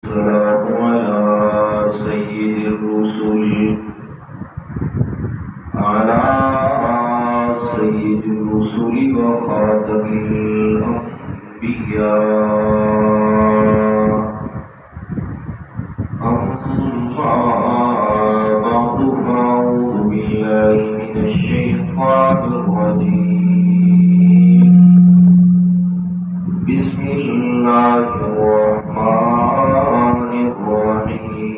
السلام على سيد الرسل وخاتم الأنبياء أما بعد فأعوذ بالله من الشيطان الرجيم بسم الله الرحمن الرحيم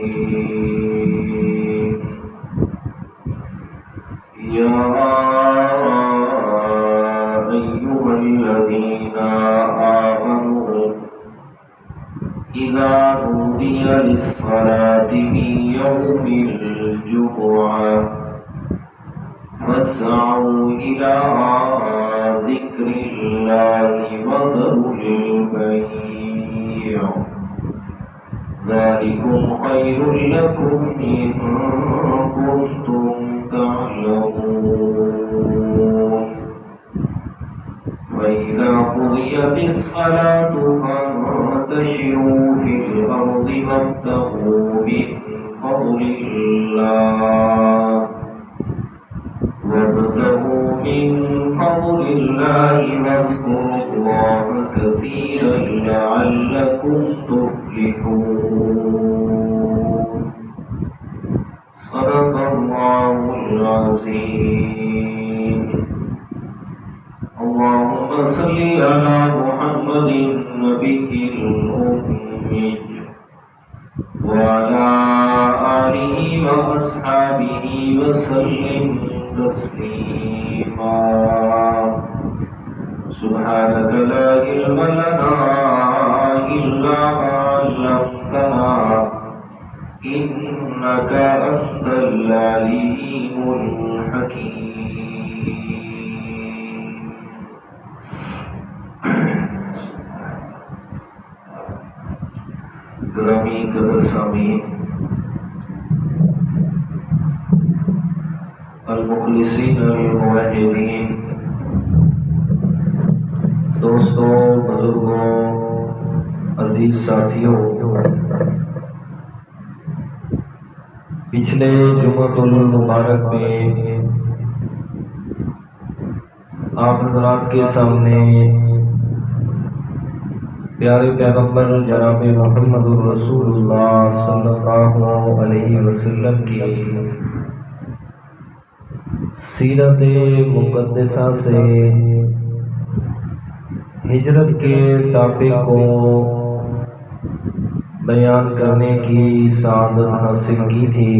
يا أيها الذين آمنوا إذا نودي للصلاة من يوم الجمعة فاسعوا إلى ذكر الله وذروا البيع ذلكم خير لكم إن كنتم تعلمون فإذا قضيت الصلاة فانتشروا في الأرض وابتغوا من فضل الله واذكروا الله كثيرا لعلكم تفلحون صدق الله العظيم اللهم صل على محمد النبي الأمي وعلى آله وأصحابه وسلم تسليما سبحانك لا علم لنا إلا ما علمتنا إنك أنت العليم الحكيم. گرامی قدر سامعین، المخلصین الموحدین، دوستوں، بزرگوں، عزیز ساتھیوں، پچھلے جمعۃ المبارک میں آپ حضرات کے سامنے پیارے پیغمبر جناب محمد الرسول اللہ صلی اللہ علیہ وسلم کی سیرت مقدسہ سے ہجرت کے ٹاپک کو بیان کرنے کی سعادت حاصل کی تھی،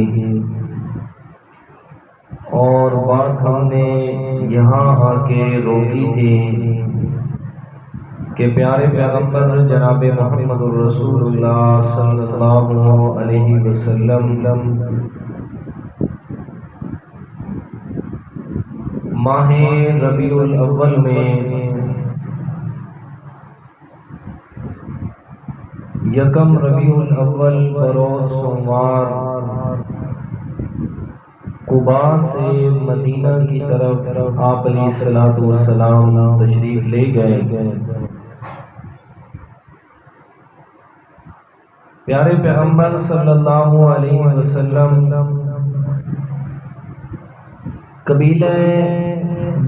اور بات ہم نے یہاں آ کے روکی تھی کہ پیارے پیغمبر جناب محمد الرسول اللہ صلی اللہ علیہ وسلم ماہ ربیع الاول میں یکم ربیع الاول بروز سوموار قباء سے مدینہ کی طرف آپ علیہ الصلوۃ والسلام تشریف لے گئے۔ پیارے پیغمبر صلی اللہ علیہ وسلم قبیلہ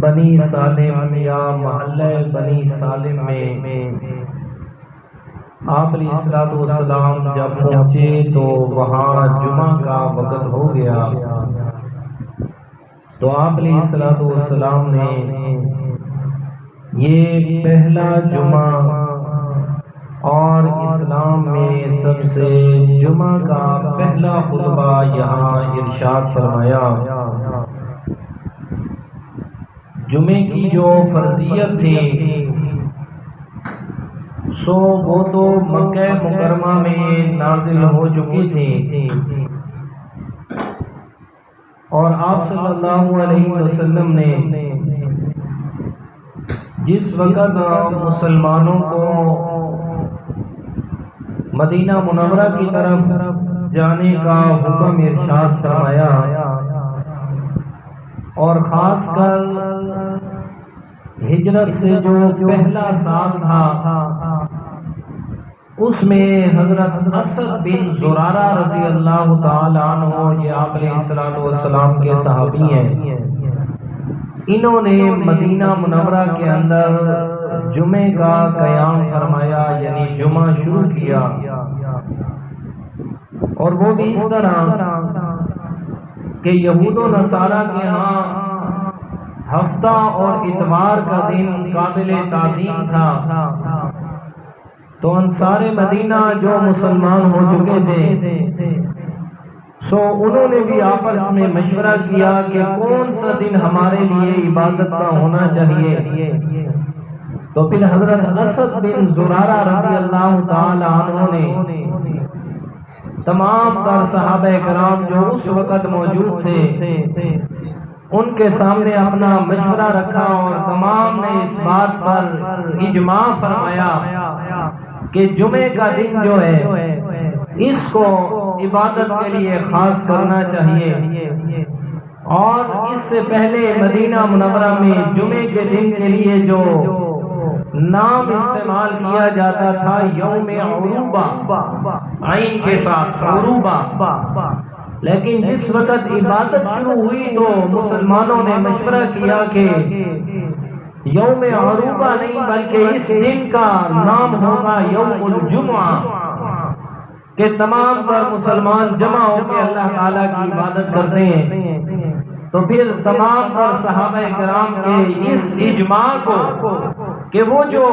بنی سالم یا محلہ بنی سالم میں آپ علیہ الصلوۃ والسلام جب پہنچے تو وہاں جمعہ کا وقت ہو گیا، تو آپ علیہ الصلوۃ والسلام نے یہ پہلا جمعہ اور اسلام میں سب سے جمعہ کا پہلا خطبہ یہاں ارشاد فرمایا۔ جمعے کی جو فرضیت تھی سو وہ تو مکہ مکرمہ میں نازل ہو چکی تھی، اور آپ صلی اللہ علیہ وسلم نے جس وقت مسلمانوں کو مدینہ منورہ کی طرف جانے کا حکم ارشاد فرمایا، اور خاص کر ہجرت سے جو پہلا سال تھا اس میں حضرت اسد بن زرارہ رضی اللہ تعالی عنہ، یہ آپ علیہ السلام کے صحابی ہیں، انہوں نے مدینہ منورہ کے اندر جمعے کا قیام فرمایا، یعنی جمعہ شروع کیا، اور وہ بھی اس طرح کہ یہود و نصارہ کے ہاں ہفتہ اور اتوار کا دن قابل تعظیم تھا، تو انصار مدینہ جو مسلمان ہو چکے تھے انہوں نے بھی آپس میں مشورہ کیا کہ کون سا دن ہمارے لیے عبادت کا ہونا چاہیے۔ تو پھر حضرت اسد بن زرارہ رضی اللہ تعالی عنہ نے تمام تر صحابہ کرام جو اس وقت موجود تھے ان کے سامنے اپنا مشورہ رکھا، اور تمام نے اس بات پر اجماع فرمایا کہ جمعے کا دن جو ہے اس کو عبادت کے لیے خاص کرنا چاہیے، اور اس سے پہلے مدینہ منورہ میں جمعے کے دن کے لیے جو نام استعمال کیا جاتا تھا یوم عروبہ، عین کے ساتھ عروبہ، لیکن جس وقت عبادت شروع ہوئی تو مسلمانوں نے مشورہ کیا کہ یوم عروبہ نہیں بلکہ اس دن کا نام ہوگا یوم الجمعہ، کہ تمام تر مسلمان جمع ہو کے اللہ تعالیٰ کی عبادت کرتے ہیں۔ تو پھر تمام تر صحابہ کرام کے اس اجماع کو کہ وہ جو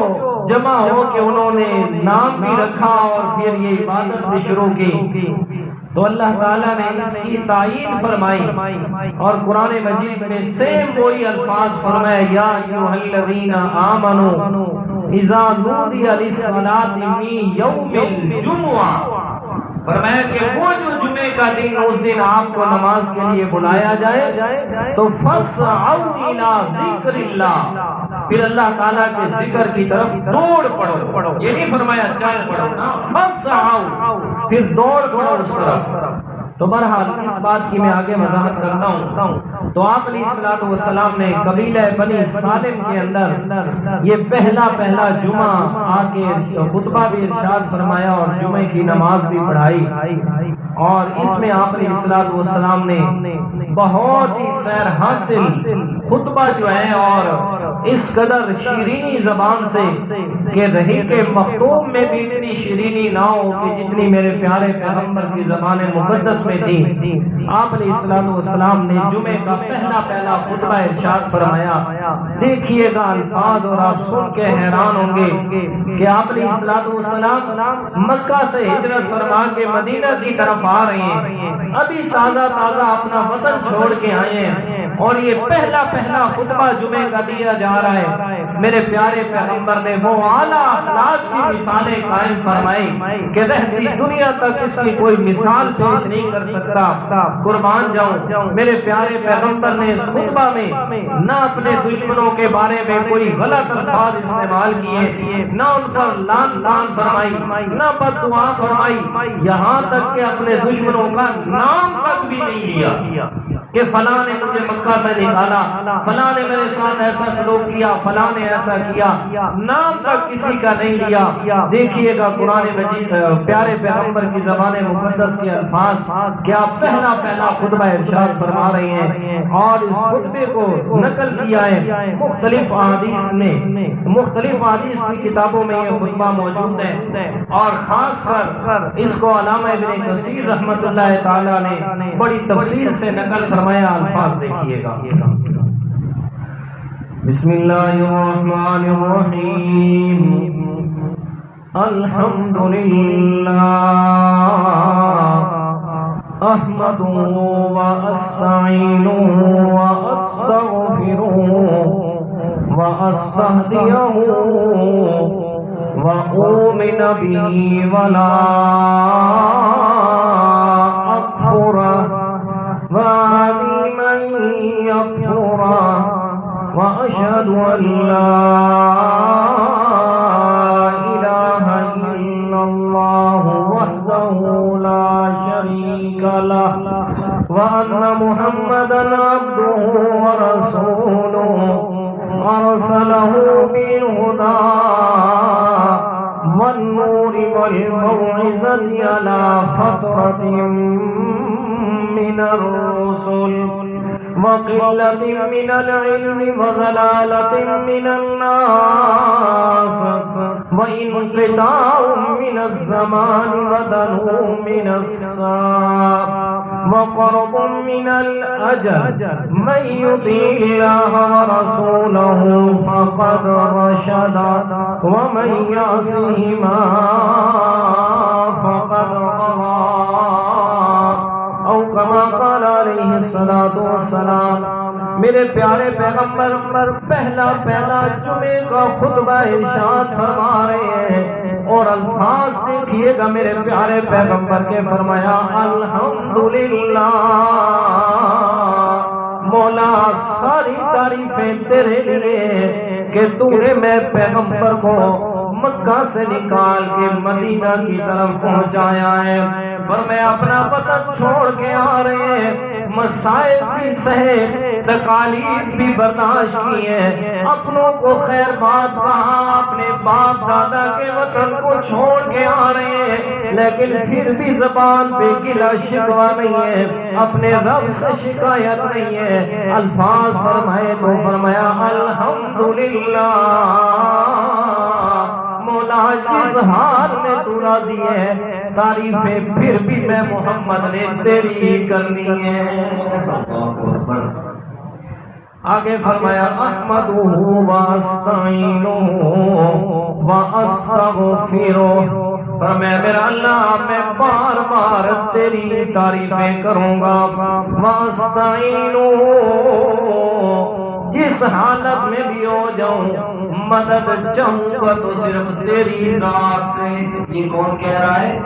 جمع ہو کے انہوں نے نام بھی رکھا اور پھر یہ عبادت بھی شروع کی، تو اللہ تعالیٰ نے اس کی تائید فرمائی، اور قرآن مجید میں سیم وہی الفاظ فرمائے، یا ایھا الذین آمنوا اذا نودی للصلاۃ من یوم الجمعہ، فرمایا کہ وہ جو جمعے کا دن اس دن آپ کو نماز کے لیے بلایا جائے تو فَاسْعَوْا إِلَىٰ ذِكْرِ اللَّهِ، پھر اللہ تعالیٰ کے ذکر کی طرف دوڑ پڑو، یہ نہیں فرمایا چل پڑو، فَاسْعَوْا، پھر دوڑ پڑو اس طرف۔ تو بہرحال اس بات کی میں آگے وضاحت کرتا ہوں۔ تو آپ علیہ السلام نے قبیلہ بنی سالم کے اندر یہ پہلا جمعہ آ کے خطبہ بھی ارشاد فرمایا اور جمعے کی نماز بھی پڑھائی، اور اس میں آپ علیہ السلام نے بہت ہی سیر حاصل خطبہ جو ہے، اور اس قدر شیرینی زبان سے کہ رحیق مختوم میں بھی اتنی شیرینی نہ ہو کہ جتنی میرے پیارے پیغمبر کی زبان مقدس میں تھی۔ آپ علیہ السلام نے جمعے کا پہلا خطبہ ارشاد فرمایا، دیکھیے گا الفاظ اور آپ سن کے حیران ہوں گے کہ آپ علیہ السلام مکہ سے ہجرت فرما کے مدینہ کی طرف آ رہے ہیں، ابھی تازہ اپنا وطن چھوڑ کے آئے ہیں، اور یہ پہلا خطبہ جمعے کا دیا جا رہا ہے۔ میرے پیارے پیغمبر نے وہ اعلیٰ اخلاق کی مثالیں قائم فرمائی کہ رہتی دنیا تک اس کی کوئی مثال پیش نہیں کر سکتا۔ قربان جاؤں، میرے پیارے پیغمبر نے اس خطبہ میں نہ اپنے دشمنوں کے بارے میں کوئی غلط الفاظ استعمال کیے، نہ ان پر لعن فرمائی، نہ بد دعا فرمائی، یہاں تک کہ اپنے دشمنوں کا نام تک بھی نہیں لیا کہ فلاں نے مجھے مکہ سے نکالا، فلاں نے میرے ساتھ ایسا سلوک کیا، فلاں نے ایسا کیا، نام تک کسی کا نہیں لیا۔ دیکھیے گا قرآن مجید پیارے پیغمبر کی زبان مقدس کے الفاظ کیا پہلا خطبہ ارشاد فرما رہے ہیں، اور اس خطبے کو نقل کیا ہے مختلف احادیث کی کتابوں میں یہ خطبہ موجود ہے، اور خاص کر اس کو علامہ ابن کثیر رحمۃ اللہ تعالی نے بڑی تفصیل سے نقل فرمایا۔ الفاظ دیکھیے گا، بسم اللہ الرحمن الرحیم، الحمدللہ احمدہ واستعینہ واستغفرہ واستہدیہ وأؤمن به ولا أكفره وعلي من يكفره وأشهد أن لا إله إلا الله وحده لا شريك له وأن محمدا عبده ورسوله أرسله بالهدى والنور والموعظة على فترة من الرسل وقلة من العلم وضلالة من الناس وانقطاع من الزمان ودنو من الساعة وقرب من الأجل من يطيع الله ورسوله فقد رشد ومن يعصهما فقد غوى او کما قال علیہ الصلوۃ والسلام۔ میرے پیارے پیغمبر پہلا جمعے کا خطبہ ارشاد فرما رہے ہیں، اور الفاظ دیکھیے گا میرے پیارے پیغمبر کے، فرمایا الحمدللہ مولا ساری تعریفیں تیرے لیے کہ تو نے میں پیغمبر کو مکہ سے نکال کے مدینہ کی طرف پہنچایا ہے۔ فرمایا اپنا وطن چھوڑ کے آ رہے ہیں، مصائب بھی سہے، تکالیف بھی برداشت کی ہے، اپنوں کو خیر بات کہا، اپنے باپ دادا کے وطن کو چھوڑ کے آ رہے ہیں، لیکن پھر بھی زبان پہ گلہ شکوہ نہیں ہے، اپنے رب سے شکایت نہیں ہے۔ الفاظ فرمائے تو فرمایا الحمدللہ مولا جس حال میں تو راضی ہے، تعریفیں پھر بھی میں محمد نے تیری کرنی ہے۔ آگے فرمایا احمدہ واستعینہ واستغفرہ، فرمایا میرا اللہ میں بار بار تیری تعریفیں کروں گا، واستعینہ جس حالت میں بھی ہو جاؤں مدد چاہوں گا تو صرف تیری ذات سے۔ یہ کون کہہ رہا ہے؟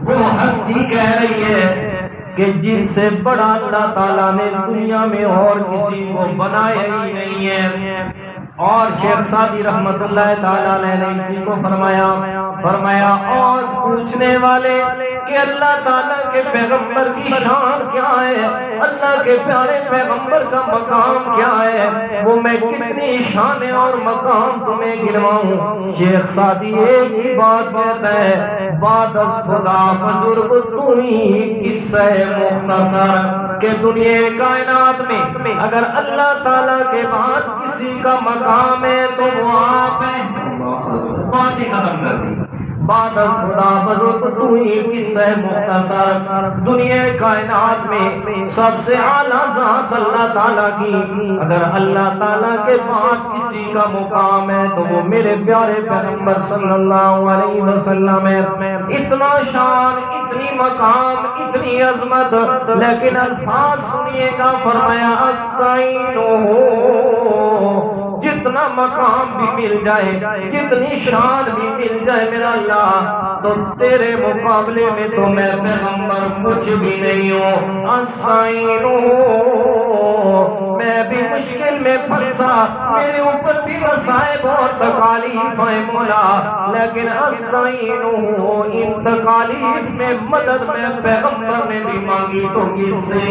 وہ ہستی کہہ رہی ہے کہ جس سے بڑا اللہ تعالیٰ نے دنیا میں اور کسی کو بنایا ہی نہیں ہے۔ اور شیخ سعدی رحمت اللہ تعالیٰ علیہ نے اسی کو فرمایا اور پوچھنے والے کہ اللہ تعالیٰ کے پیغمبر کی شان کیا ہے، اللہ کے پیارے پیغمبر کا مقام کیا ہے، وہ میں کتنی شان اور مقام تمہیں گنواؤں۔ شیخ سعدی ایک ہی بات کہتا ہے، بعد از خدا بزرگ تو ہی قصہ مختصر، کہ دنیا کائنات میں اگر اللہ تعالیٰ کے بعد کسی کا مقام ہے تو وہ آپ ہیں۔ بات ہی ختم کر دی، بعد از خدا بزرگ تو ہی قصہ مختصر، دنیا کائنات میں سب سے اعلیٰ ذات اللہ تعالیٰ کی، اگر اللہ تعالیٰ کے بعد کسی کا مقام ہے تو وہ میرے پیارے پیغمبر صلی اللہ علیہ وسلم ہے۔ اتنا شان، اتنی مقام، اتنی عظمت، لیکن الفاظ سنیے گا، فرمایا استعینہ جتنا مقام بھی مل جائے، جتنی شان بھی مل جائے میرا اللہ، تو تیرے مقابلے میں تو میں پیغمبر کچھ بھی نہیں ہوں۔ استعینہ میں بھی مشکل میں پھنسا، میرے اوپر بھی مصائب اور تکالیف ہیں مولا، لیکن استعینہ ان تکالیف میں مدد میں پیغمبر نے بھی مانگی تو کس سے؟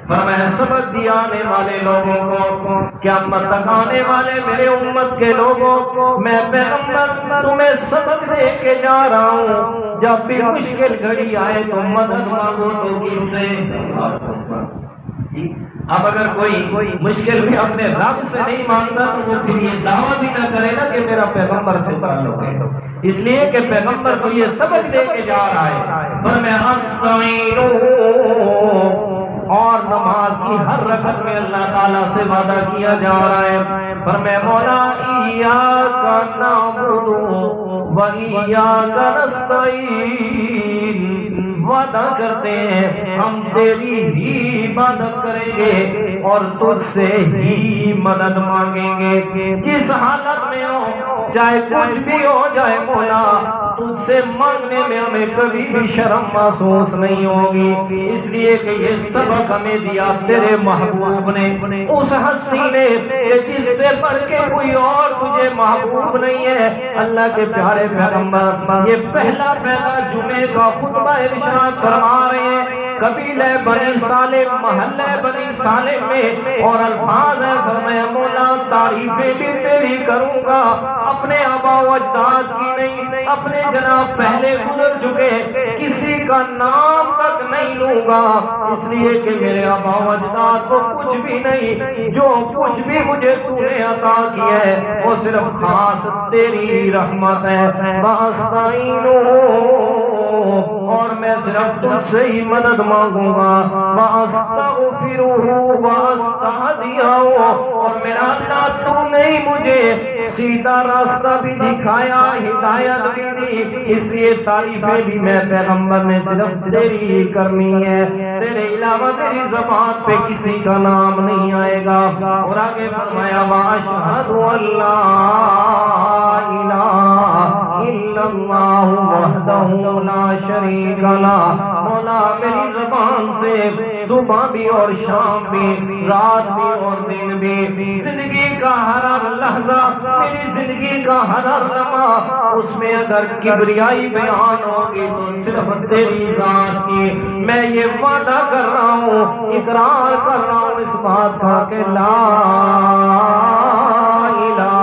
فرمایا سبق دلانے والے لوگوں کو، قیامت تک آنے والے میرے امت کے لوگوں کو میں پیغمبر تمہیں سبق دے کے جا رہا ہوں، جب بھی مشکل گھڑی آئے تو مدد مانگو تو کس سے؟ اب اگر کوئی مشکل بھی اپنے رب سے نہیں مانگتا تو وہ پھر یہ دعویٰ بھی نہ کرے نا کہ میرا پیغمبر سے تعلق ہے، اس لیے کہ پیغمبر کو یہ سبق دے کے جا رہا ہے۔ فرمایا استعینہ، اور نماز کی ہر رکعت میں اللہ تعالیٰ سے وعدہ کیا جا رہا ہے، فرمایا مولا ایاک نعبد و ایاک نستعین، وعدہ کرتے ہیں ہم تیری ہی عبادت کریں گے اور تجھ سے ہی مدد مانگیں گے، جس حالت میں ہو چاہے کچھ بھی ہو جائے مولا، تجھ سے مانگنے میں ہمیں کبھی بھی شرم محسوس نہیں ہوگی، اس لیے کہ یہ سبق ہمیں دیا تیرے محبوب نے، اس ہستی نے جس سے بڑھ کے کوئی اور تجھے محبوب نہیں ہے۔ اللہ کے پیارے پیغمبر یہ پہلا جمعے کا خطبہ ارشاد فرما رہے ہیں قبیلہ بنی سالم محلہ بنی سالم میں، اور الفاظ ہے فرمایا مولا تعریفیں بھی تیری کروں گا، اپنے آبا و اجداد کی نہیں، اپنے جناب پہلے گزر چکے کسی کا نام تک نہیں لوں گا، اس لیے کہ میرے آبا و اجداد کو کچھ بھی نہیں، جو کچھ بھی مجھے تو نے عطا کیا ہے وہ صرف خاص تیری رحمت ہے۔ اور میں صرف تم سے ہی مدد مانگوں گا، اور میرا اللہ تو نے ہی مجھے سیدھا راستہ بھی دکھایا، ہدایت بھی دی، اس لیے تعریفیں بھی میں پیغمبر نے صرف تیری ہی کرنی ہے، تیرے علاوہ میری زبان پہ کسی کا نام نہیں آئے گا۔ اور آگے فرمایا وَأَشْهَدُ أَن لَّا إِلَٰهَ إِلَّا اللَّهُ وَحْدَهُ لَا شَرِيكَ لَهُ۔ مولا میری زبان سے صبح بھی اور شام بھی، رات بھی اور دن بھی، زندگی کا ہر لحظہ، میری زندگی کا ہر لمحہ، اس میں اگر کبریائی بیان ہوگی تو صرف تیری ذات کی۔ میں یہ وعدہ کر رہا ہوں، اقرار کر رہا ہوں اس بات کا کہ لا الہ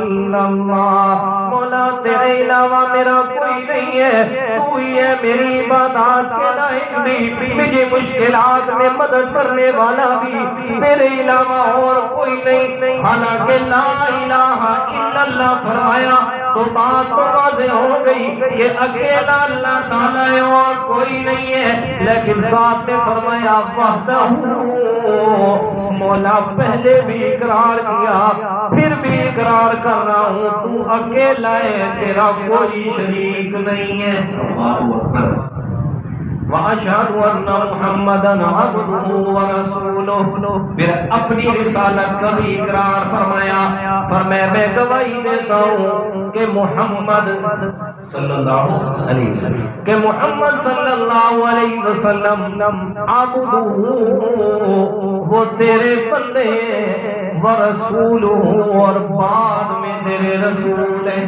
الا اللہ، مولا تیرے علاوہ میرا کوئی نہیں ہے، تو ہی ہے میری عبادات کے لائق بھی، مجھے مشکلات میں مدد کرنے والا بھی، تیرے علاوہ اور کوئی نہیں۔ حالانکہ لا الہ الا اللہ فرمایا تو بات تو واضح ہو گئی، یہ اکیلا اللہ تعالیٰ ہے اور کوئی نہیں ہے، لیکن ساتھ سے فرمایا وحدہ، مولا پہلے بھی اقرار کیا پھر بھی اقرار کر رہا ہوں تو اکیلا ہے، تیرا کوئی شریک نہیں ہے۔ وَأَشْهَدُ أَنَّ مُحَمَّدًا عَبْدُهُ وَرَسُولُهُ، پھر اپنی رسالت کا بھی اقرار فرمایا میں گواہی دیتا ہوں کہ محمد صلی اللہ علیہ وسلم، کہ محمد صلی اللہ علیہ وسلم عبدہ، وہ تیرے بندے ہیں، ورسولہ، اور بعد میں تیرے رسول ہیں۔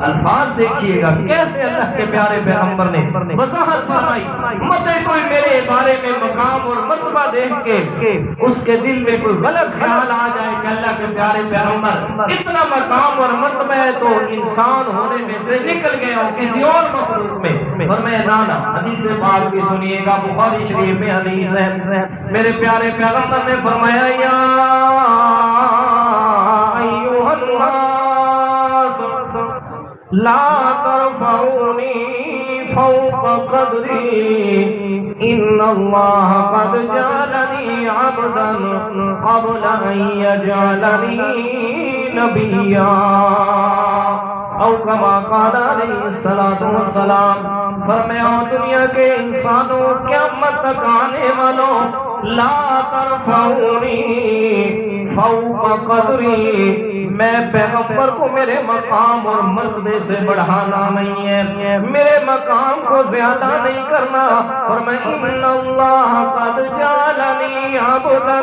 الفاظ دیکھیے گا کیسے اللہ کے پیارے پیغمبر نے وضاحت فرمائی، مت کوئی میرے بارے میں مقام اور مرتبہ دیکھ کے اس کے دل میں کوئی غلط خیال آ جائے کہ اللہ کے پیارے پیغمبر اتنا مقام اور مرتبہ ہے تو انسان ہونے میں سے نکل گئے ہوں کسی اور مخلوق میں۔ فرمایا نانا، حدیث پاک بھی سنیے گا، بخاری شریف میں حدیث ہے، میرے پیارے پیغمبر نے فرمایا یا ایھا الناس لا ترفعونی فوق قدری ان اللہ قد جعلنی عبدا قبل ان یجعلنی نبیا، او کما قال علیہ السلام۔ فرمایا دنیا کے انسانوں قیامت تک آنے والوں، لا ترفعونی فوق قدری، میں پیغمبر کو میرے مقام اور مرتبے سے بڑھانا نہیں ہے، میرے مقام کو زیادہ نہیں کرنا، اور میں ان اللہ قد جعلنی عبدا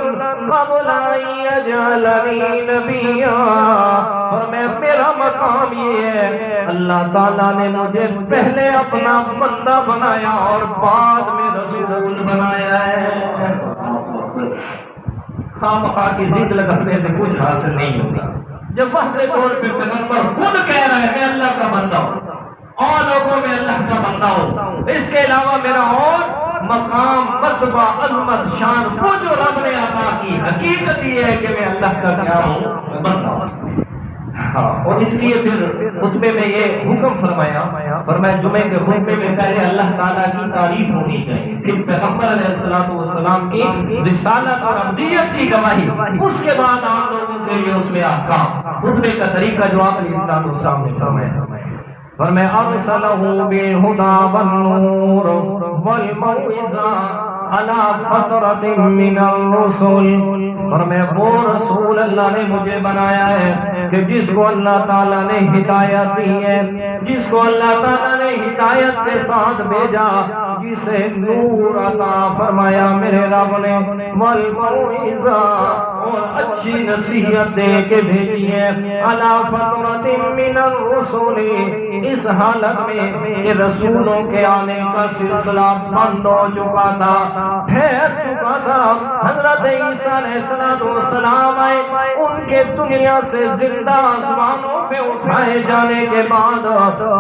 قبل ان یجعلنی نبیا، اور میں میرا مقام یہ ہے اللہ تعالیٰ نے مجھے پہلے اپنا بندہ بنایا اور بعد میں رسول بنایا ہے۔ خامخواہ کی ضد لگانے سے کچھ حاصل نہیں ہوتا۔ جب واضح طور پہ پیغمبر خود کہہ رہا ہے میں اللہ کا بندہ ہوں اور لوگوں میں اللہ کا بندہ ہوں، اس کے علاوہ میرا اور مقام، مرتبہ، عظمت، شان وہ جو رب نے عطا کی، حقیقت یہ ہے کہ میں اللہ کا کیا ہوں، بندہ ہوں۔ اور اس لیے پھر خطبے میں یہ حکم فرمایا جمعے کے خطبے میں پہلے اللہ تعالیٰ کی تعریف ہونی چاہیے، پھر پیغمبر علیہ السلام کی رسالت اور عبدیت کی گواہی، اس کے بعد آپ لوگوں کے لیے اس میں احکام۔ خطبے کا طریقہ جو آپ علیہ السلام نے فرمایا ارسلہ بالہدی والنور والموعظہ علی فترۃ من الرسل، فرمایا وہ رسول اللہ نے مجھے بنایا ہے کہ جس کو اللہ تعالیٰ نے ہدایت دی ہے، جس کو اللہ تعالیٰ نے ہدایت ہدایت کے ساتھ بھیجا، جسے نور عطا فرمایا میرے رب نے، والموعظہ اور اچھی نصیحت دے کے بھیجی ہے، علی فترۃ من الرسل، اس حالت میں کہ رسولوں کے آنے کا سلسلہ بند ہو چکا تھا، ٹھہر چکا تھا۔ حضرت عیسیٰ علیہ السلام آئے، ان کے دنیا سے زندہ آسمانوں پہ اٹھائے جانے کے بعد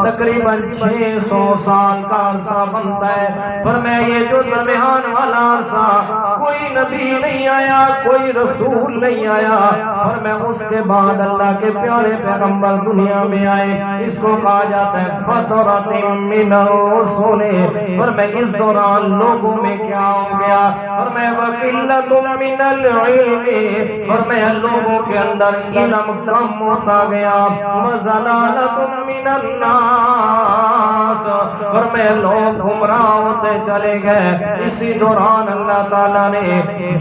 تقریباً 600 سال کا عرصہ بنتا ہے۔ فرمایا یہ جو درمیان والا عرصہ کوئی نبی نہیں آیا، کوئی رسول نہیں آیا، فرمایا اس کے بعد اللہ کے پیارے پیغمبر دنیا میں آئے، اس کو کہا جاتا ہے فترۃ من الرسل۔ فرمایا اس دوران لوگوں میں کیا ہو گیا؟ فرمایا وقلۃ من العلم، فرمایا لوگوں کے اندر علم کم ہوتا گیا، وضلالۃ من الناس، فرمایا لوگ گمراہ ہوتے چلے گئے۔ اسی دوران اللہ تعالیٰ نے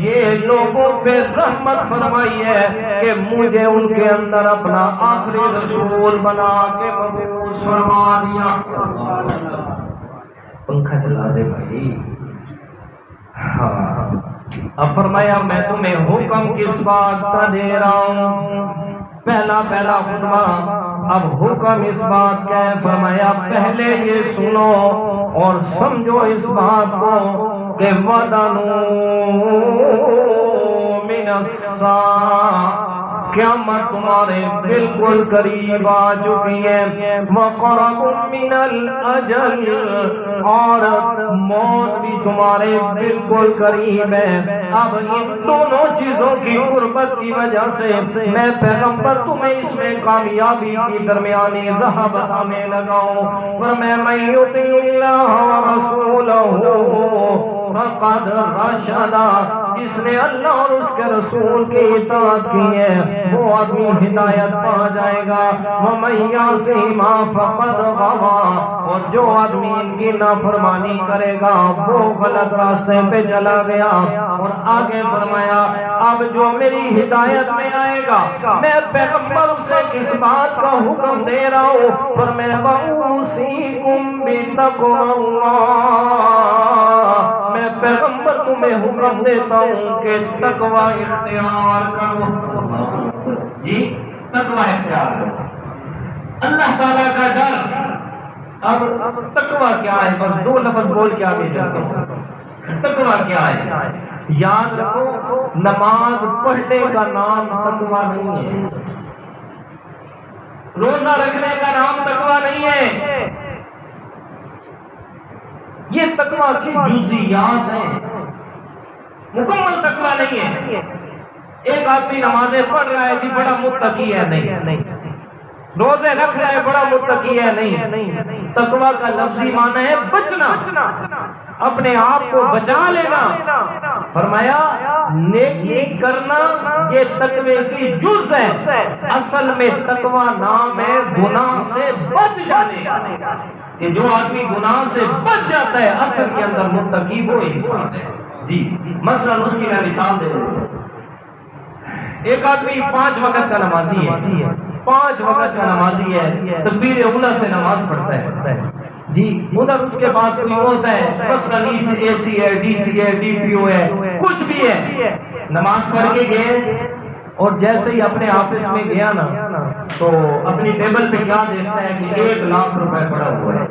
یہ لوگوں پہ رحمت فرمائی ہے کہ مجھے ان کے اندر اپنا آخری رسول بنا کے مبعوث فرما دیا۔ پنکھا چلا دے بھائی۔ ہاں اب فرمایا میں تمہیں حکم کس بات کا دے رہا ہوں، پہلا خطبہ، اب حکم اس بات کا ہے۔ فرمایا پہلے یہ سنو اور سمجھو اس بات کو کہ وَدَنُوا مِنَ السَّاعَةِ، قیامت تمہارے بالکل قریب آ چکی ہے، وَقَرَبٌ مِّنَ الْأَجَلِ، اور موت بھی تمہارے بالکل قریب ہے۔ اب ان دونوں چیزوں کی قربت کی وجہ سے میں پیغمبر تمہیں اس میں کامیابی کی درمیانی راہ بتانے لگا ہوں۔ فرمایا مَن یُطِعِ اللَّهَ وَرَسُولَهُ فَقَدْ رَشَدَ، جس نے اللہ اور اس کے رسول کی اطاعت کی ہے وہ آدمی ہدایت پا جائے گا۔ وَمَن یَعْصِهِمَا فَقَدْ غَوَىٰ، اور جو آدمی ان کی نافرمانی کرے گا وہ غلط راستے پہ چلا گیا۔ اور آگے فرمایا اب جو میری ہدایت میں آئے گا میں پیغمبر سے کس بات کا حکم دے رہا ہوں؟ فرمایا وَأُوصِيكُم بِتَقْوَى اللَّهِ، میں پیغمبر تمہیں حکم دیتا ہوں کہ تقوی اختیار کرو۔ جی تقوی اختیار کرو، اللہ تعالیٰ کا ڈر۔ اب تقوی کیا ہے؟ بس دو لفظ بول کے آگے چلتے ہیں۔ تقوی کیا ہے؟ یاد رکھو نماز پڑھنے کا نام تقوی نہیں ہے، روزہ رکھنے کا نام تقوی نہیں ہے، یہ تقوی کی جزیات ہیں، مکمل تقوی نہیں ہے۔ ایک آدمی نمازیں پڑھ رہا ہے جی بڑا متقی ہے، نہیں، روزے رکھ رہا ہے بڑا متقی ہے، نہیں۔ تقوی کا لفظی معنی ہے بچنا، اپنے آپ کو بچا لینا۔ فرمایا نیکی کرنا یہ تقوی کی جز ہے، اصل میں تقوی نام ہے گناہ سے بچ جانے کا، کہ جو آدمی گناہ سے بچ جاتا ہے اصل کے اندر متقی وہ انسان ہے۔ جی مثلا اس کی میں مثال دے دوں، ایک آدمی 5 وقت کا نمازی ہے، 5 وقت کا نمازی ہے، تکبیر اولیٰ سے نماز پڑھتا ہے جی، ادھر اس کے پاس کوئی ہوتا ہے مثلا اے سی ہے، ڈی سی ہے، ڈی پی او ہے، کچھ بھی ہے، نماز پڑھ کے گئے اور جیسے ہی اپنے آفس میں گیا نا تو اپنی ٹیبل پہ کیا دیکھتا ہے کہ 1 لاکھ روپے پڑا ہوا ہے،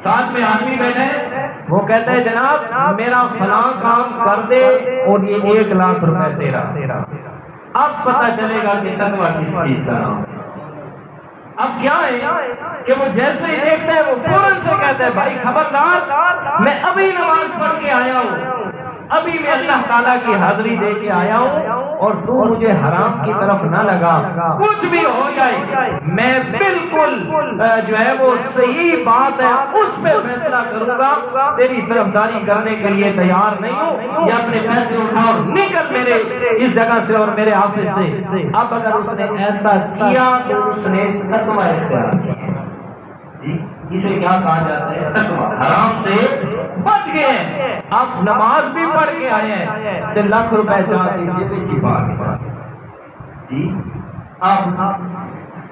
ساتھ میں آدمی بیٹھے، وہ کہتا ہے جناب میرا فلاں کام کر دے اور یہ 1 لاکھ روپے تیرا۔ اب پتہ چلے گا کہ تقوی کس چیز کا نام ہے۔ اب کیا ہے کہ وہ جیسے ہی دیکھتا ہے وہ فوراً سے کہتا ہے بھائی خبردار، میں ابھی نماز پڑھ کے آیا ہوں، ابھی میں اللہ تعالیٰ کی حاضری دے کے آیا ہوں اور تو مجھے حرام کی طرف نہ لگا، کچھ بھی ہو جائے میں بالکل جو ہے وہ صحیح بات ہے اس پہ فیصلہ کروں گا، تیری طرفداری کرنے کے لیے تیار نہیں ہوں، یا اپنے پیسے اٹھا اور نکل میرے اس جگہ سے اور میرے آفس سے۔ اب اگر اس نے ایسا کیا تو اس نے تقوی اختیار کیا، جی اسے کیا کہا جاتا ہے؟ تقوی، حرام سے بچ گئے۔ اب نماز بھی پڑھ کے آئے ہیں تو 1 لاکھ روپے چاہ دیجیے بھی چھپا کے جی اب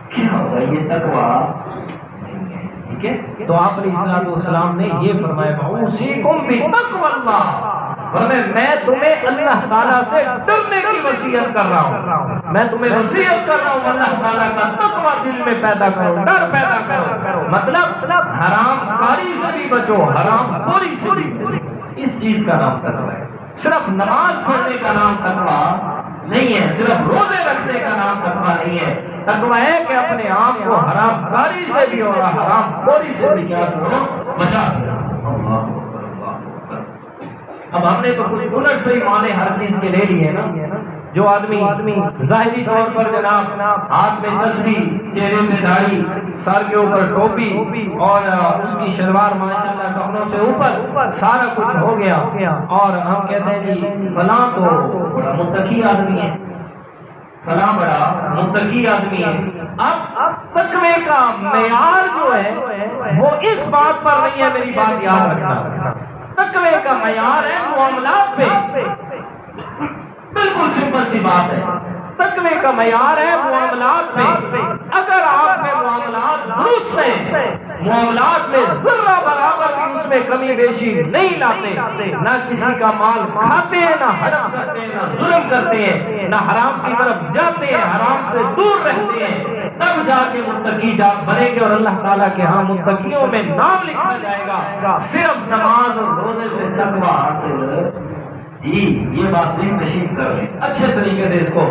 کیا ہوگا؟ یہ تقوی نہیں ہے، ٹھیک ہے؟ تو آپ علیہ السلام نے یہ فرمایا اوصیکم بتقوی اللہ، میں تمہیں اللہ تعالیٰ سے ڈرنے کی وصیت کر رہا ہوں، میں تمہیں وصیت کر رہا ہوں اللہ تعالیٰ کا تقوی دل میں پیدا کرو، ڈر پیدا کرو، مطلب حرام کاری سے بھی بچو، حرام خوری سے بھی بچو۔ اس چیز کا نام تقوی ہے۔ صرف نماز پڑھنے کا نام تقوی نہیں ہے، صرف روزے رکھنے کا نام تقوی نہیں ہے۔ تقوی ہے کہ اپنے آپ کو حرام کاری سے بھی اور حرام خوری سے بھی بچا دو۔ اب ہم نے تو کچھ الٹ صحیح معنی ہر چیز کے لے لیے نا۔ جو آدمی ظاہری طور پر جناب ہاتھ میں تسبیح، چہرے میں داڑھی، سر کے اوپر ٹوپی اور اس کی شلوار ماشاءاللہ کپڑوں سے اوپر سارا کچھ ہو گیا، اور ہم کہتے ہیں جی فلاں تو بڑا متقی آدمی ہے، فلاں بڑا متقی آدمی ہے۔ اب تقوی کا معیار جو ہے وہ اس بات پر نہیں ہے، میری بات یاد رکھنا۔ تقوی کا معیار ہے معاملات پہ، بالکل سمپل سی بات ہے۔ تقوی کا معیار ہے معاملات پہ۔ اگر آپ میں معاملات درست ہیں، معاملات میں ذرہ برابر بھی اس میں کمی بیشی نہیں لاتے، نہ کسی کا مال کھاتے ہیں، نہ حرام کرتے ہیں، نہ ظلم کرتے ہیں، نہ حرام کی طرف جاتے ہیں، حرام سے دور رہتے ہیں، تب جا کے متقی بنیں گے اور اللہ تعالیٰ کے ہاں متقیوں میں نام لکھا جائے گا۔ صرف نماز اور روزے سے تقوی حاصل جی، یہ بات ذہن نشین کر لیں، اچھے طریقے سے اس کو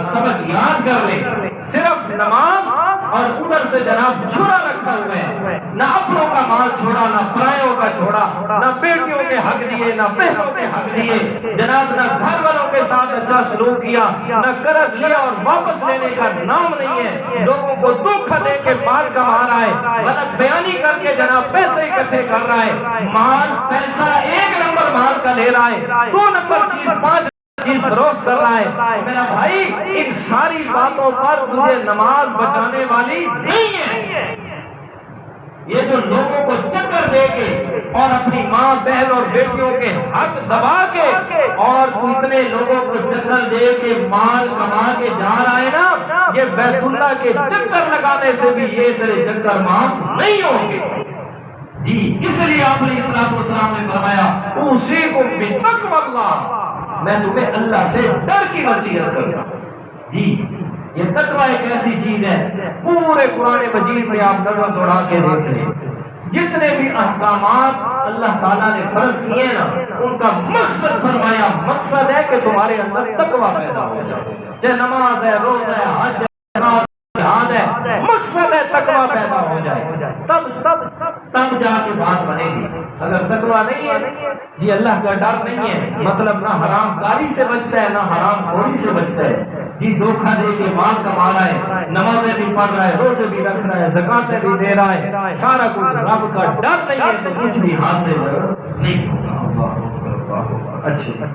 سبق یاد کر لیں۔ صرف نماز اور ادھر سے جناب چھوڑا رکھا ہوا ہے، نہ اپنوں کا مال چھوڑا، نہ پرایوں کا چھوڑا، نہ بیٹیوں کے حق دیے، نہ بہنوں کے حق دیے، جناب نہ گھر والوں کے ساتھ اچھا سلوک کیا، نہ قرض لیا اور واپس لینے کا نام نہیں ہے، لوگوں کو دھوکہ دے کے مال کما رہا ہے، غلط بیانی کر کے جناب پیسے اکٹھے کر رہا ہے، مال پیسہ ایک نمبر مال کا لے رہا ہے، 2 نمبر چیز 5 چیز فروخت کر رہا ہے۔ میرا بھائی ان ساری باتوں پر تجھے نماز بچانے والی نہیں ہے۔ یہ جو لوگوں کو چکر دے کے اور اپنی ماں بہن اور بیٹیوں کے حق دبا کے اور تو اتنے لوگوں کو چکر دے کے مال کما کے جا رہا ہے نا، یہ بیت اللہ کے چکر لگانے سے بھی یہ تیرے چکر معاف نہیں ہوں گے جی۔ اس لیے آپ علیہ السلام نے فرمایا اوصیکم بتقوی اللہ، میں تمہیں اللہ سے ڈر کی وصیت کرتا ہوں جی۔ یہ تقوی ایک ایسی چیز ہے، پورے قرآن مجید میں آپ نظر دوڑا کے دیکھ لیں، جتنے بھی احکامات اللہ تعالیٰ نے فرض کیے نا، ان کا مقصد فرمایا، مقصد ہے کہ تمہارے اندر تقوی پیدا ہو جائے، چاہے نماز ہے، روزہ ہے، حج ہے، جہاد ہے، مقصد ہے تقوی پیدا ہو جائے، تب جا کے بات بنے گی۔ اگر تقوی نہیں ہے جی، اللہ کا ڈر نہیں ہے، مطلب نہ حرام کاری سے بچتا ہے، نہ حرام خوری سے بچتا ہے جی، دھوکہ دے کے مال کما رہا ہے، نمازیں بھی پڑھ رہا ہے، روزے بھی رکھ رہا ہے، زکاتیں بھی دے رہا ہے، سارا کچھ رب کا ڈر نہیں ہے تو کچھ بھی حاصل نہیں ہوگا۔ اچھا،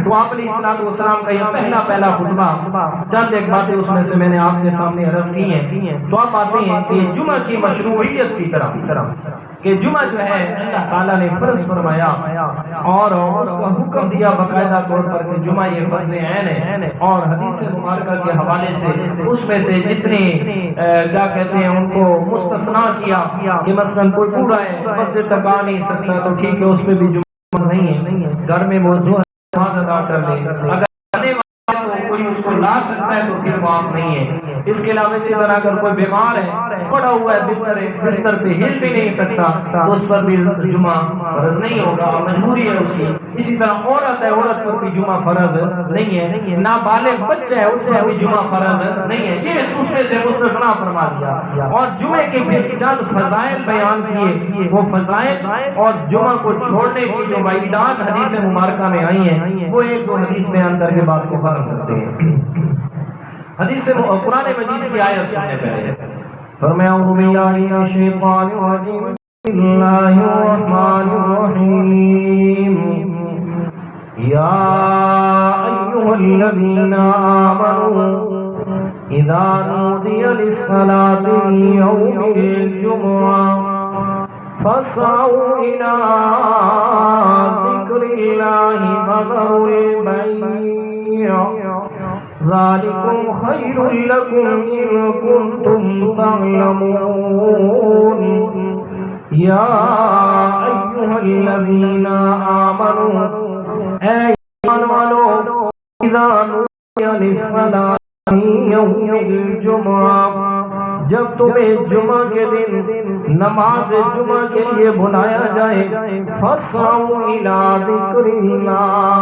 تو آپ علیہ السلام کا یہ پہلا خطبہ، چند ایک باتیں اس میں سے میں نے آپ کے سامنے عرض کی ہیں۔ تو آپ آتے ہیں کہ جمعہ کی مشروعیت کی طرف، کہ جمعہ جو ہے اللہ تعالیٰ نے فرض فرمایا اور اس کا حکم دیا باقاعدہ طور پر کہ جمعہ یہ فرض عین ہے، اور حدیث مبارکہ کے حوالے سے اس میں سے جتنے کیا کہتے ہیں ان کو مستثنا کیا کہ مثلا کوئی بوڑھا ہے مسجد تک آ نہیں سکتا تو ٹھیک ہے، اس پہ بھی جمعہ نہیں ہے، گھر میں موضوع نماز ادا کر لے، اگر آنے والا تو کوئی اس کو لا سکتا ہے تو پھر معاف نہیں ہے۔ اس کے علاوہ اسی طرح اگر کوئی بیمار ہے، پڑا ہوا ہے بستر پہ ہل بھی نہیں سکتا تو اس پر بھی جمعہ فرض نہیں ہوگا، مجبوری ہے اس کی۔ اسی طرح عورت ہے، عورت پر بھی جمعہ فرض نہیں ہے، نابالغ بچہ ہے اس پر بھی جمعہ فرض نہیں ہے، یہ اس میں سے مستثنا فرما دیا۔ اور جمعے کے پھر چند فضائل بیان کیے، وہ فضائل اور جمعہ کو چھوڑنے کی جو وعیدات حدیث مبارکہ میں آئی ہیں وہ ایک دو حدیث بیان کر کے بات کو ختم کرتے ہیں۔ حدیث قرآن مجید کی آیت سننے پہلے فرمایا اعوذ باللہ من الشیطان الرجیم، بسم اللہ الرحمن الرحیم، یا ایھا الذین آمنوا اذا نودی للصلاة من یوم الجمعہ فاسعوا الی ذکر اللہ وذروا البیع ذالکم خیر لکم ان کنتم تعلمون یا ایھا الذین آمنوا اے ایمان والو اذا نودی للصلاۃ یوم الجمعہ جب تمہیں جمعہ کے دن نماز جمعہ کے لیے بلایا جائے فاسعوا الی ذکر اللہ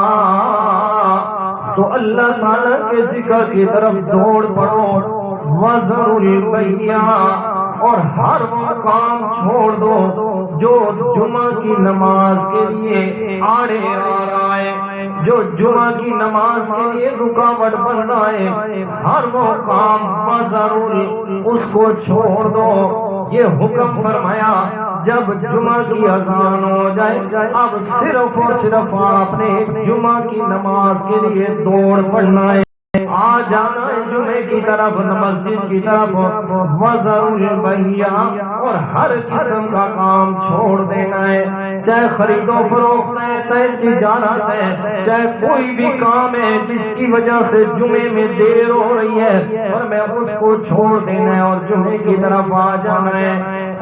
تو اللہ تعالیٰ کے ذکر کی طرف دوڑ پڑو وذروا البیع اور ہر وہ کام چھوڑ دو جو جمعہ کی نماز کے لیے آڑے آ رہا ہے، جو جمعہ کی نماز کے لیے رکاوٹ بن رہا ہے، ہر وہ کام وذروا اس کو چھوڑ دو۔ یہ حکم فرمایا جب جمعہ کی اذان ہو جائے اب صرف اور صرف آپ نے جمعہ کی نماز کے لیے دوڑ پڑنا ہے، آ جانا ہے جمعے کی طرف، مسجد کی طرف، وذروا البیع اور ہر قسم کا کام چھوڑ دینا ہے، چاہے خرید و فروخت ہے، چاہے تجارت ہے، چاہے کوئی بھی کام ہے جس کی وجہ سے جمعے میں دیر ہو رہی ہے اور میں اس کو چھوڑ دینا ہے اور جمعے کی طرف آ جانا ہے۔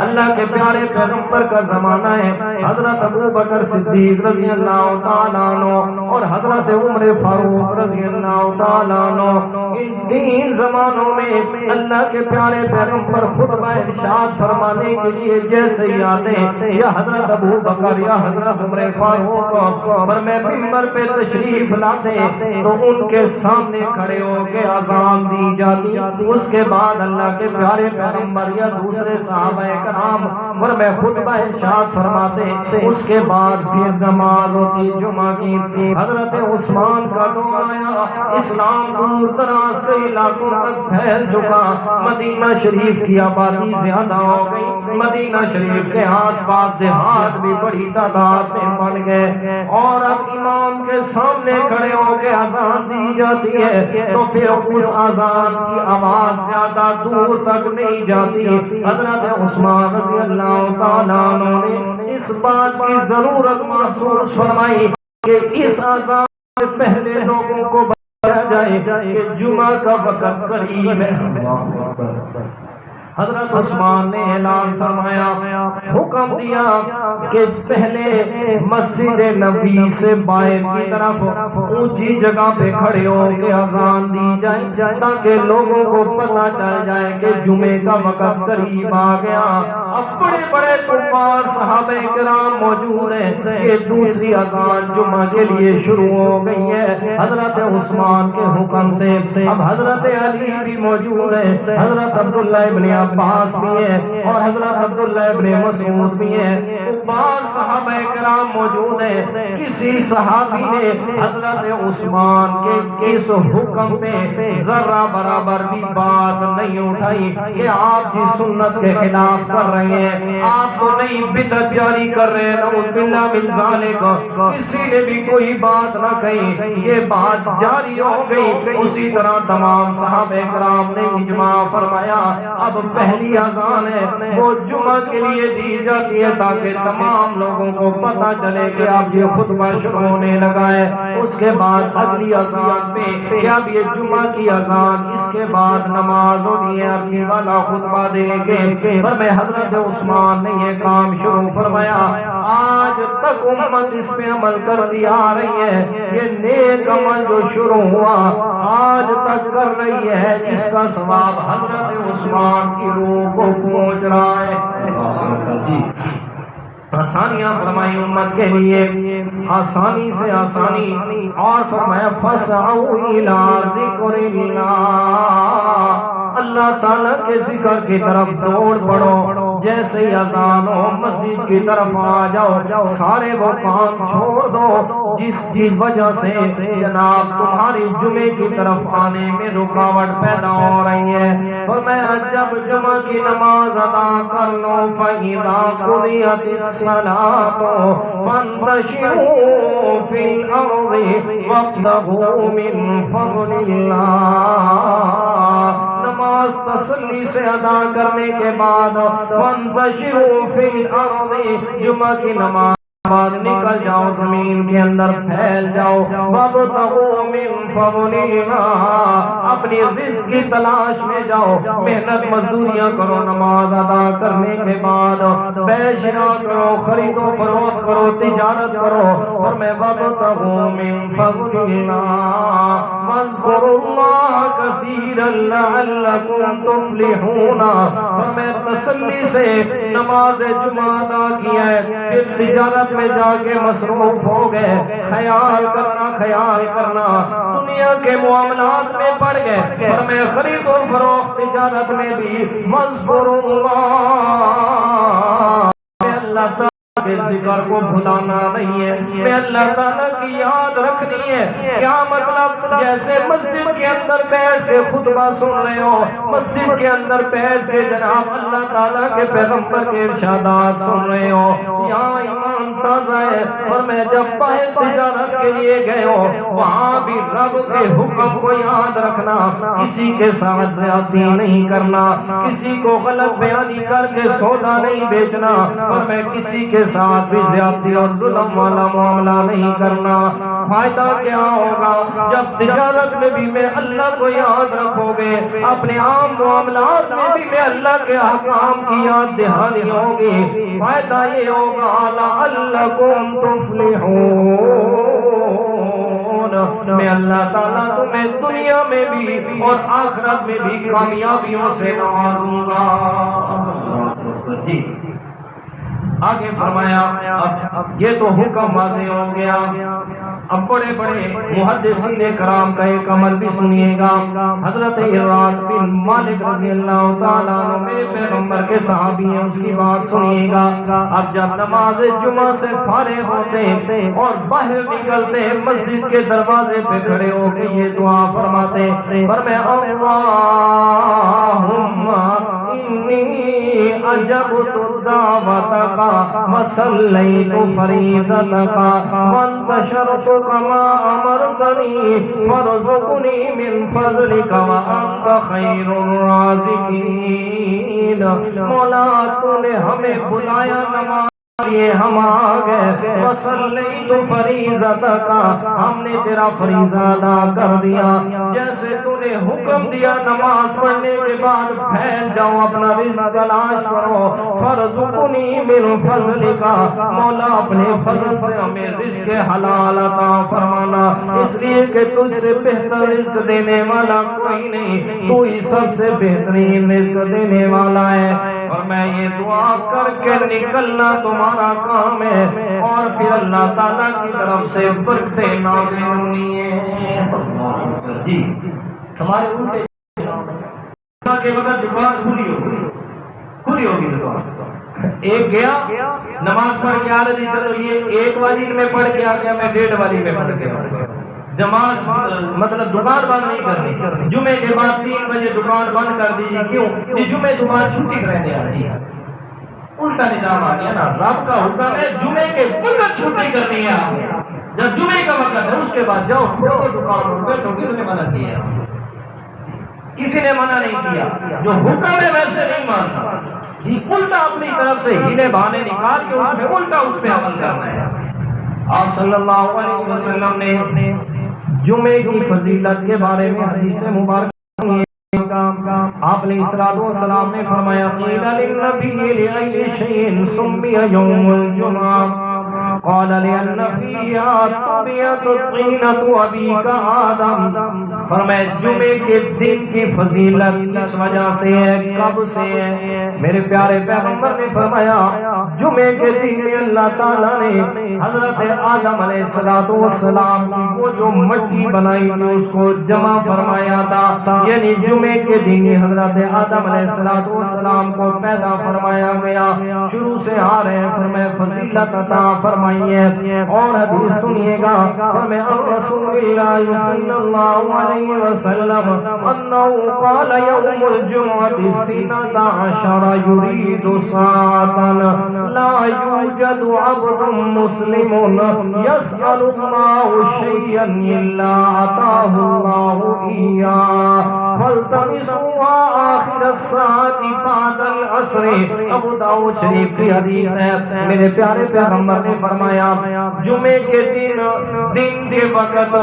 اللہ کے پیارے پیغمبر کا زمانہ ہے، حضرت ابوبکر صدیق رضی اللہ تعالیٰ عنہ اور حضرت عمر فاروق رضی اللہ تعالیٰ عنہ، ان تین زمانوں میں اللہ کے پیارے پیغمبر خطبہ ارشاد فرمانے کے لیے جیسے ہی آتے یا حضرت ابوبکر یا حضرت عمر فاروق پر میں منبر پہ تشریف لاتے تو ان کے سامنے کھڑے ہو کے اذان دی جاتی، اس کے بعد اللہ کے پیارے پیغمبر یا دوسرے صحابہ کرام پر میں خطبہ ارشاد فرماتے، اس کے بعد پھر نماز ہوتی جمعہ کی۔ حضرت عثمان کا دور آیا، اسلام دور دراز کے علاقوں تک پھیل چکا، مدینہ شریف کی آبادی زیادہ ہو گئی، مدینہ شریف کے آس پاس دیہات بھی بڑی تعداد میں بن گئے اور اب امام کے سامنے کھڑے ہو کے اذان دی جاتی ہے تو پھر اس اذان کی آواز زیادہ دور تک نہیں جاتی۔ حضرت عثمان رضی اللہ تعالیٰ عنہ نے اس بات کی ضرورت محسوس فرمائی کہ اس اذان سے پہلے لوگوں کو بتایا جائے کہ جمعہ کا وقت قریب ہے۔ حضرت عثمان نے اعلان فرمایا، حکم دیا کہ پہلے مسجد نبوی سے باہر کی طرف اونچی جگہ پہ کھڑے ہو کے اذان دی جائے تاکہ لوگوں کو پتہ چل جائے کہ جمعے کا وقت قریب آ گیا۔ اب بڑے بڑے کفار صحابہ کرام موجود ہیں، یہ دوسری اذان جمعہ کے لیے شروع ہو گئی ہے حضرت عثمان کے حکم سے۔ اب حضرت علی بھی موجود ہیں، حضرت عبداللہ ابن عباس بھی ہیں اور حضرت عبداللہ ابن مسعود بھی ہیں، بعض صحابہ کرام موجود ہیں۔ کسی صحابی نے حضرت عثمان کے اس حکم پہ ذرہ برابر بھی بات نہیں اٹھائی کہ آپ جی سنت کے خلاف کر رہے ہیں، آپ تو نئی بدعت جاری کر رہے ہیں، نعوذ باللہ من ذالک، کسی نے بھی کوئی بات نہ کہی، یہ بات جاری ہو گئی۔ اسی طرح تمام صحابہ کرام نے اجماع فرمایا اب پہلی اذان ہے وہ جمعہ کے لیے دی جاتی ہے تاکہ تمام لوگوں کو پتہ چلے کہ اب یہ خطبہ شروع ہونے لگا ہے۔ اس کے بعد اگلی اذان پہ کہ اب یہ جمعہ کی اذان، اس کے بعد نماز ہونی ہے، اگلی والا خطبہ دے گے۔ پر میں حضرت عثمان نے یہ کام شروع فرمایا، آج تک امت اس پہ عمل کرتی آ رہی ہے، یہ نیک عمل جو شروع ہوا آج تک کر رہی ہے، اس کا ثواب حضرت عثمان کی روح کو پہنچ رہا ہے۔ آسانیاں فرمائی امت کے لیے، آسانی سے آسانی، اور فرمایا فَاسْعَوْا إِلَىٰ ذِكْرِ اللَّهِ، اللہ تعالیٰ کے ذکر کی طرف دوڑ پڑو، جیسے ہی اذان ہو مسجد کی طرف آ جاؤ، سارے وہ کام چھوڑ دو جس کی وجہ سے جناب تمہاری جمعے کی طرف آنے میں رکاوٹ پیدا ہو رہی ہے۔ فرمایا جب جمعہ کی نماز ادا کر لو فَإِذَا قُضِيَتِ الصَّلَاةُ فَانتَشِرُوا فِي الْأَرْضِ وَابْتَغُوا مِنْ فَضْلِ اللَّهِ، نماز تسلی سے ادا کرنے کے بعد فَانتَشِرُوا فِي الْأَرْضِ، جمعہ کی نماز بعد نکل جاؤ زمین کے اندر پھیل جاؤ وابتغوا من فضل اللہ اپنی رزق کی تلاش میں جاؤ محنت مزدوریاں کرو نماز ادا کرنے کے بعد بے شراء کرو خرید و فروخت کرو تجارت کرو اور میں وابتغوا من فضل اللہ واذکروا اللہ کثیرا لعلکم تفلحون اور میں تسلی سے نماز جمعہ ادا کیا ہے پھر تجارت میں جا کے مصروف ہو گئے خیال کرنا دنیا کے معاملات میں پڑ گئے اور میں خرید و فروخت تجارت میں بھی مذکور اللہ تعالیٰ کے ذکر کو بھلانا نہیں ہے میں اللہ تعالیٰ کی یاد رکھنی ہے کیا مطلب جیسے مسجد کے اندر بیٹھ کے خطبہ سن رہے ہو مسجد کے اندر بیٹھ کے جناب اللہ تعالیٰ کے پیغمبر کے ارشادات سن رہے ہو یہاں ایمان تازہ ہے اور میں جب باہر تجارت کے لیے گئے ہو وہاں بھی رب کے حکم کو یاد رکھنا کسی کے ساتھ زیادتی نہیں کرنا کسی کو غلط بیانی کر کے سودا نہیں بیچنا اور میں کسی کے ساتھ بھی زیادتی اور ظلم والا معاملہ نہیں کرنا فائدہ کیا ہوگا جب تجارت میں بھی میں اللہ کو یاد رکھو گے اپنے عام معاملات میں بھی میں اللہ کے احکام کی یاد دہانی ہوگی فائدہ یہ ہوگا لعلکم تفلحون میں اللہ تعالیٰ تمہیں دنیا میں بھی اور آخرت میں بھی کامیابیوں سے نوازوں گا جی آگے فرمایا اب یہ تو حکم واضح ہو گیا اب بڑے بڑے محدثین کرام کا ایک عمل بھی سنیے گا حضرت الراق بن مالک رضی اللہ تعالیٰ عنہ میرے پیغمبر کے صحابی ہیں اس کی بات سنیے گا اب جب نماز جمعہ سے فارغ ہوتے ہیں اور باہر نکلتے ہیں مسجد کے دروازے پہ کھڑے ہو کے یہ دعا فرماتے اللہم انی اجبت دعوتک وصلیت فریضتک وانتشرت کما امرتنی فرزقنی من فضلک وانت خیر الرازقین مولا تو نے ہمیں بلایا نماز یہ ہم آگئے وصلیت فریضتک ہم نے تیرا فریضہ ادا کر دیا جیسے تو نے حکم دیا نماز پڑھنے کے بعد پھیل جاؤ اپنا رزق تلاش کرو فرزقنی من فضلک مولا اپنے فضل سے ہمیں رزق حلال عطا فرمانا اس لیے کہ تجھ سے بہتر رزق دینے والا کوئی نہیں تو ہی سب سے بہترین رزق دینے والا ہے اور میں یہ دعا کر کے نکلنا تمہارا کام ہے اور پھر اللہ تعالیٰ کی طرف سے برکتیں نازل ہونی ہیں جی ہمارے الٹے کے وقت دکان کھلی ہوگی دکان ایک گیا نماز پڑھ کے آ رہی چلو یہ ایک والی میں پڑھ کے آ گیا میں 1:30 والی میں پڑھ گیا جماعت مطلب دکان بند نہیں کرنی جمعے کے بعد 3 بجے دکان بند کر دیجیے کیوں کہ جمعے جمعہ چھٹی کرنے آ جی الٹا نظام آ گیا نا رب کا حکم ہے جمعے کے وقت چھٹی کرنی ہے جب جمعے کا وقت ہے اس کے بعد جاؤ کھولو دکان اور بیٹھو کس نے منع کیا کسی نے منع نہیں کیا جو حکم ہے ویسے نہیں ماننا جی الٹا اپنی طرف سے ہیلے بہانے نکال کے اس میں الٹا اس پہ عمل کرنا ہے آپ صلی اللہ علیہ وسلم نے جمعے کی فضیلت کے بارے میں حدیث مبارک آپ علیہ السلام نے فرمایا قیل للنبی لأی شیء سمی یوم الجمعہ قال لأن فیہا طبیعت طینت ابیک آدم فرمایا جمعے کے دن کی فضیلت اس وجہ سے ہے کب سے ہے میرے پیارے پیغمبر نے فرمایا جمعے کے دن میں اللہ تعالیٰ نے حضرت آدم علیہ السلام کی وہ جو مٹی بنائی تھی اس کو جمع فرمایا تھا یعنی جمعے کے دن حضرت آدم علیہ السلام کو پیدا فرمایا گیا شروع سے آ رہے ہیں فرمایا فضیلت عطا فرمائیے اور حدیث سنیے گا فرمایا رسول اللہ صلی اللہ علیہ وسلم انہو قال یوم الجمعہ سنت عشر یرید ساعتا لا یوجد عبد مسلم یسأل اللہ شیئا الا عطاه اللہ ایاہ فالتمسوا آخر الساعت بعد العصر ابو داؤد شریف کی حدیث ہے میرے پیارے پیغمبر نے فرمایا فرمایا جمعے کے دن کے وقت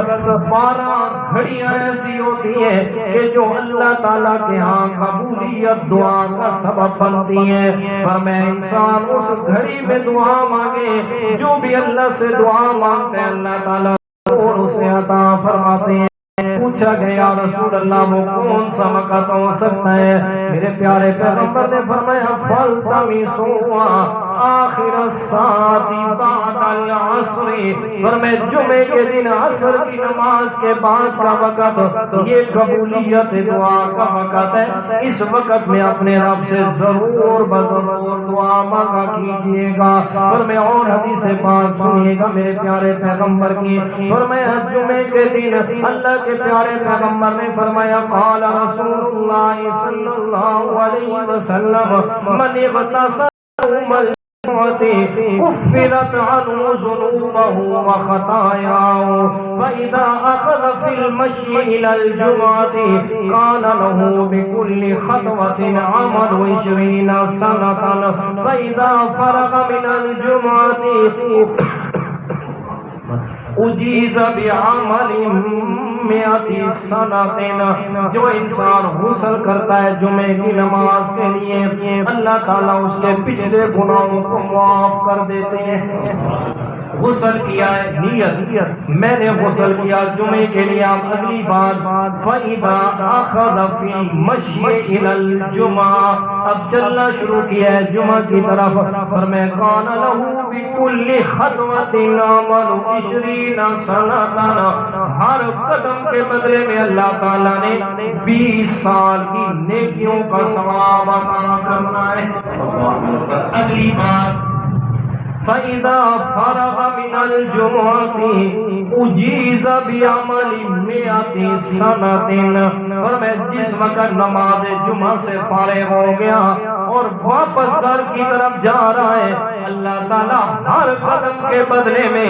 12 گھڑیاں ایسی ہوتی ہیں کہ جو اللہ تعالیٰ کے ہاں قبولیت دعا کا سبب بنتی ہیں۔ فرمایا انسان اس گھڑی میں دعا مانگے، جو بھی اللہ سے دعا مانگتے ہیں اللہ تعالیٰ اور اسے عطا فرماتے ہیں۔ پوچھا گیا رسول اللہ وہ کون سا وقت ہو سکتا ہے؟ میرے پیارے پیغمبر نے فرمایا فَالْتَمِسُوا آخِرَ السَّاعَةِ بَعْدَ الْعَصْرِ، فرمایا جمعے کے دن عصر کی نماز کے بعد کا وقت یہ قبولیت دعا کا وقت ہے۔ اس وقت میں اپنے رب سے ضرور بضرور دعا مانگا کیجئے گا۔ فرمایا اور حدیث پاک سنیے گا میرے پیارے پیغمبر کی، فرمایا جمعے کے دن اللہ کے پیارے پیغمبر نے فرمایا قال رسول اللہ صلی اللہ علیہ وسلم من اغتسل یوم الجمعۃ کفرت عنہ ذنوبہ وخطایاہ فاذا اخذ فی المشی الی الجمعۃ کان له بكل خطوۃ عمل 20 سنۃ فاذا فرغ من الجمعۃ اجیز بعمل 100 سنۃ۔ جو انسان غسل کرتا ہے جمعے کی نماز کے لیے اللہ تعالیٰ اس کے پچھلے گناہوں کو معاف کر دیتے ہیں۔ غسل کیا ہے نیت میں نے غسل کیا جمعے کے لیے، اب اگلی بات فَإِذَا أَخَذَ فِي الْمَشْيِ إِلَى الْجُمْعَةِ، اب چلنا شروع کیا ہے جمعہ کی طرف، فرمایا كَانَ لَهُ بِكُلِّ خَطْوَةٍ عَمَلُ 20 سنۃ، ہر قدم کے بدلے میں اللہ تعالیٰ نے 20 سال کی نیکیوں کا ثواب عطا کرنا ہے۔ اگلی بات فَإِذَا فَرَغَ مِنَ الْجُمُعَةِ أُجِيزَ بِعَمَلِ 100 سَنَةٍ، فرمایا جس وقت نماز جمعہ سے فارغ ہو گیا اور واپس گھر کی طرف جا رہا ہے اللہ تعالیٰ ہر قدم کے بدلے میں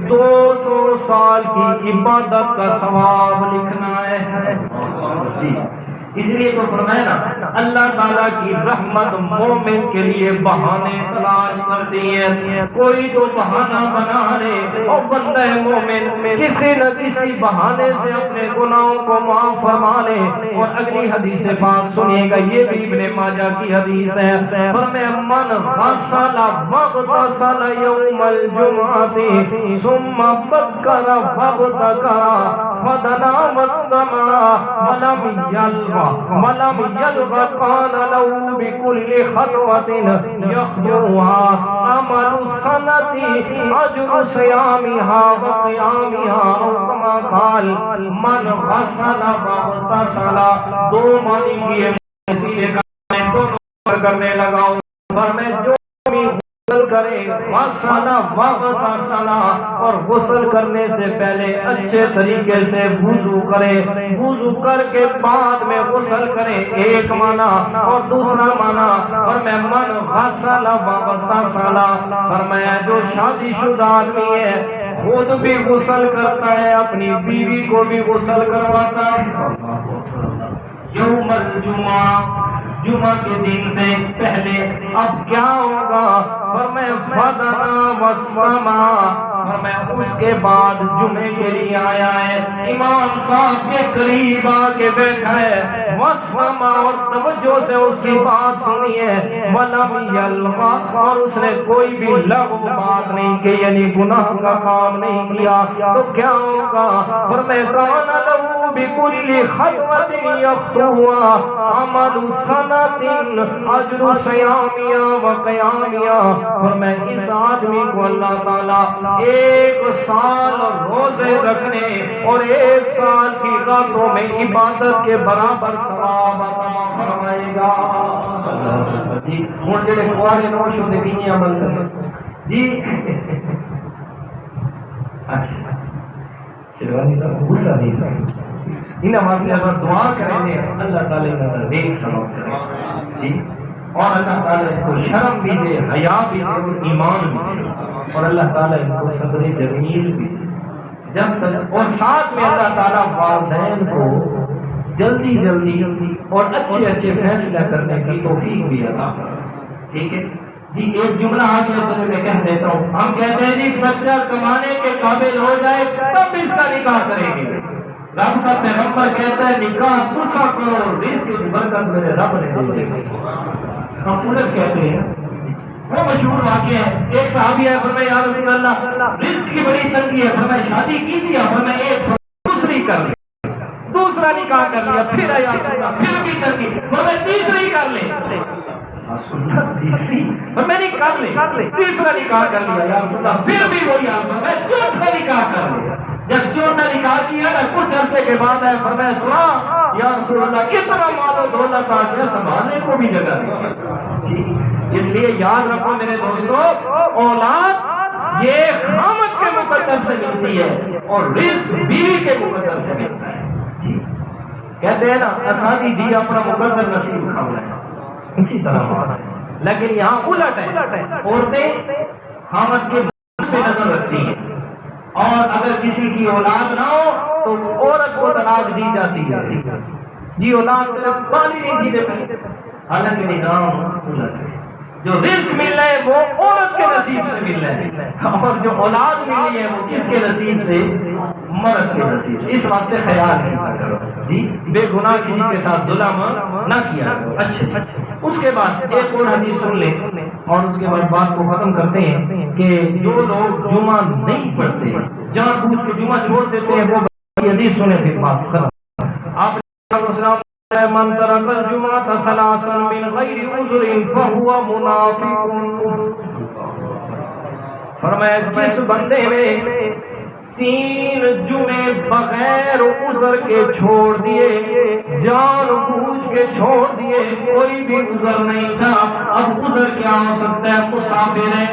200 سال کی عبادت کا ثواب لکھنا ہے۔ اس لیے تو فرمایا نا اللہ تعالیٰ کی رحمت مومن کے لیے بہانے تلاش کرتی ہے، کوئی تو بہانہ بنا لے اور بندہ مومن کسی نہ کسی بہانے سے اپنے گناہوں کو معاف فرما لے۔ اور اگلی حدیث پاک سنیے گا، یہ بھی ابن ماجہ کی حدیث ہے، فرمایا من غسل واغتسل یوم الجمعۃ ثم بکر فابتکر فدنا واستمع ولم يلغ كان له بكل خطوة يخطوها عمل سنة أجر صيامها وقيامها أو كما قال من غسل واغتسل، دو معنی کیے اسی دونوں کرنے لگا اور میں جو غسل کرے غسل واغتسل، اور غسل کرنے سے پہلے اچھے طریقے سے وضو کرے، وضو کر کے بعد میں غسل کرے، ایک معنی، اور دوسرا معنی فرمایا من غسل واغتسل، فرمایا جو شادی شدہ آدمی ہے خود بھی غسل کرتا ہے اپنی بیوی کو بھی غسل کرواتا ہے۔ یوم الجمعہ جمعہ کے دن سے پہلے اب کیا ہوگا؟ فرمایا فدنا وسما، فرمایا اس کے بعد جمعے کے لیے آیا ہے، امام صاحب کے قریب آ کے بیٹھا ہے، وسما اور توجہ سے اس کی بات سنی ہے، ولم یلغ، اور اس نے کوئی بھی لغو بات نہیں کی، یعنی گناہ کا کام نہیں کیا، تو کیا ہوگا؟ فرمایا کان لہ بکل خطوۃ یخطوها عمل سنۃ اجر صیامیا و قیامیا، فرمایا اس آدمی کو اللہ تعالیٰ 1 سال روزے رکھنے اور 1 سال کی راتوں میں عبادت کے برابر ثواب عطا فرمائے گا۔ جی ہن جڑے کوارے نوش ہوندے کینے عمل کرنے جی اچھا شیروانی صاحب غصہ نہیں صاحب انہاں واسطے بس دعا کریں گے اللہ تعالی نظر دیکھ سمجھ سکے جی، اور اللہ تعالی ان کو شرم بھی دے، حیا بھی دے، اور ایمان بھی دے، اور اللہ تعالی ان کو صبر جمیل بھی دے جب تک، اور ساتھ میں اللہ تعالی والدین کو جلدی اور اچھے فیصلہ کرنے کی توفیق بھی عطا فرمائے۔ ٹھیک ہے جی ایک جملہ آگے چلے میں کہہ دیتا ہوں. ہم کہتے ہیں جی بچہ کمانے کے قابل ہو جائے تب اس کا نکاح کریں گے. رب کا پیغمبر کہتا ہے نکاح تسا کرو رزق کی برکت میرے رب نے دے دی. ہم الٹ کہتے ہیں. وہ مشہور واقعہ ہے. ایک صحابی ہے فرمایا یا رسول اللہ رزق کی بڑی تنگی ہے. فرمایا شادی کی تھی. فرمایا ایک دوسری کر لے. دوسرا نکاح کر لیا. پھر آیا پھر بھی تنگی. فرمایا تیسری کر لے. تیسری میں نے کر لے. تیسرا نکاح کر لیا یا رسول اللہ. پھر بھی وہی حال. میں چوتھا نکاح کر لیا. جب چوتھا نکاح کیا نا کچھ عرصے کے بعد ہے فرمایا سنا یا رسول اللہ اتنا مال و دولت آ گیا سنبھالنے کو بھی جگہ نہیں. اس لیے یاد رکھو میرے دوستو اولاد یہ خامد کے مقدر سے ملتی ہے اور رزق بیوی کے مقدر سے ملتا ہے. کہتے ہیں نا اسادی دی اپنا مقدر نصیب کھانا ہے. اسی طرح لیکن یہاں الٹ ہے. عورتیں خامد کے پہ نظر رکھتی ہیں اور اگر کسی کی اولاد نہ ہو تو عورت کو طلاق دی جاتی ہے. جی اولاد طرف پانی نہیں جی دیتے. حالانکہ نظام الٹ ہے. جو رزق مل رہا ہے وہ عورت کے نصیب سے مل رہا ہے اور جو اولاد ملی ہے وہ کس کے نصیب سے؟ مرد کے نصیب سے. اس واسطے خیال کیا کرو جی بے گناہ کسی کے ساتھ ظلم نہ کیا کرو. اچھا اس کے بعد ایک اور حدیث سن لیں اور اس کے بعد بات کو ختم کرتے ہیں کہ جو لوگ جمعہ نہیں پڑھتے جان بوجھ کے جمعہ چھوڑ دیتے ہیں وہ حدیث سنیں پھر بات ختم. آپ نے من ترک الجمعة ثلاثا من غیر عذر فهو منافق. فرمایا جس بندے نے 3 جمعے بغیر عذر کے چھوڑ دیے جان بوجھ کے چھوڑ دیے کوئی بھی عذر نہیں تھا. اب عذر کیا ہو سکتا ہے؟ مسافر ہے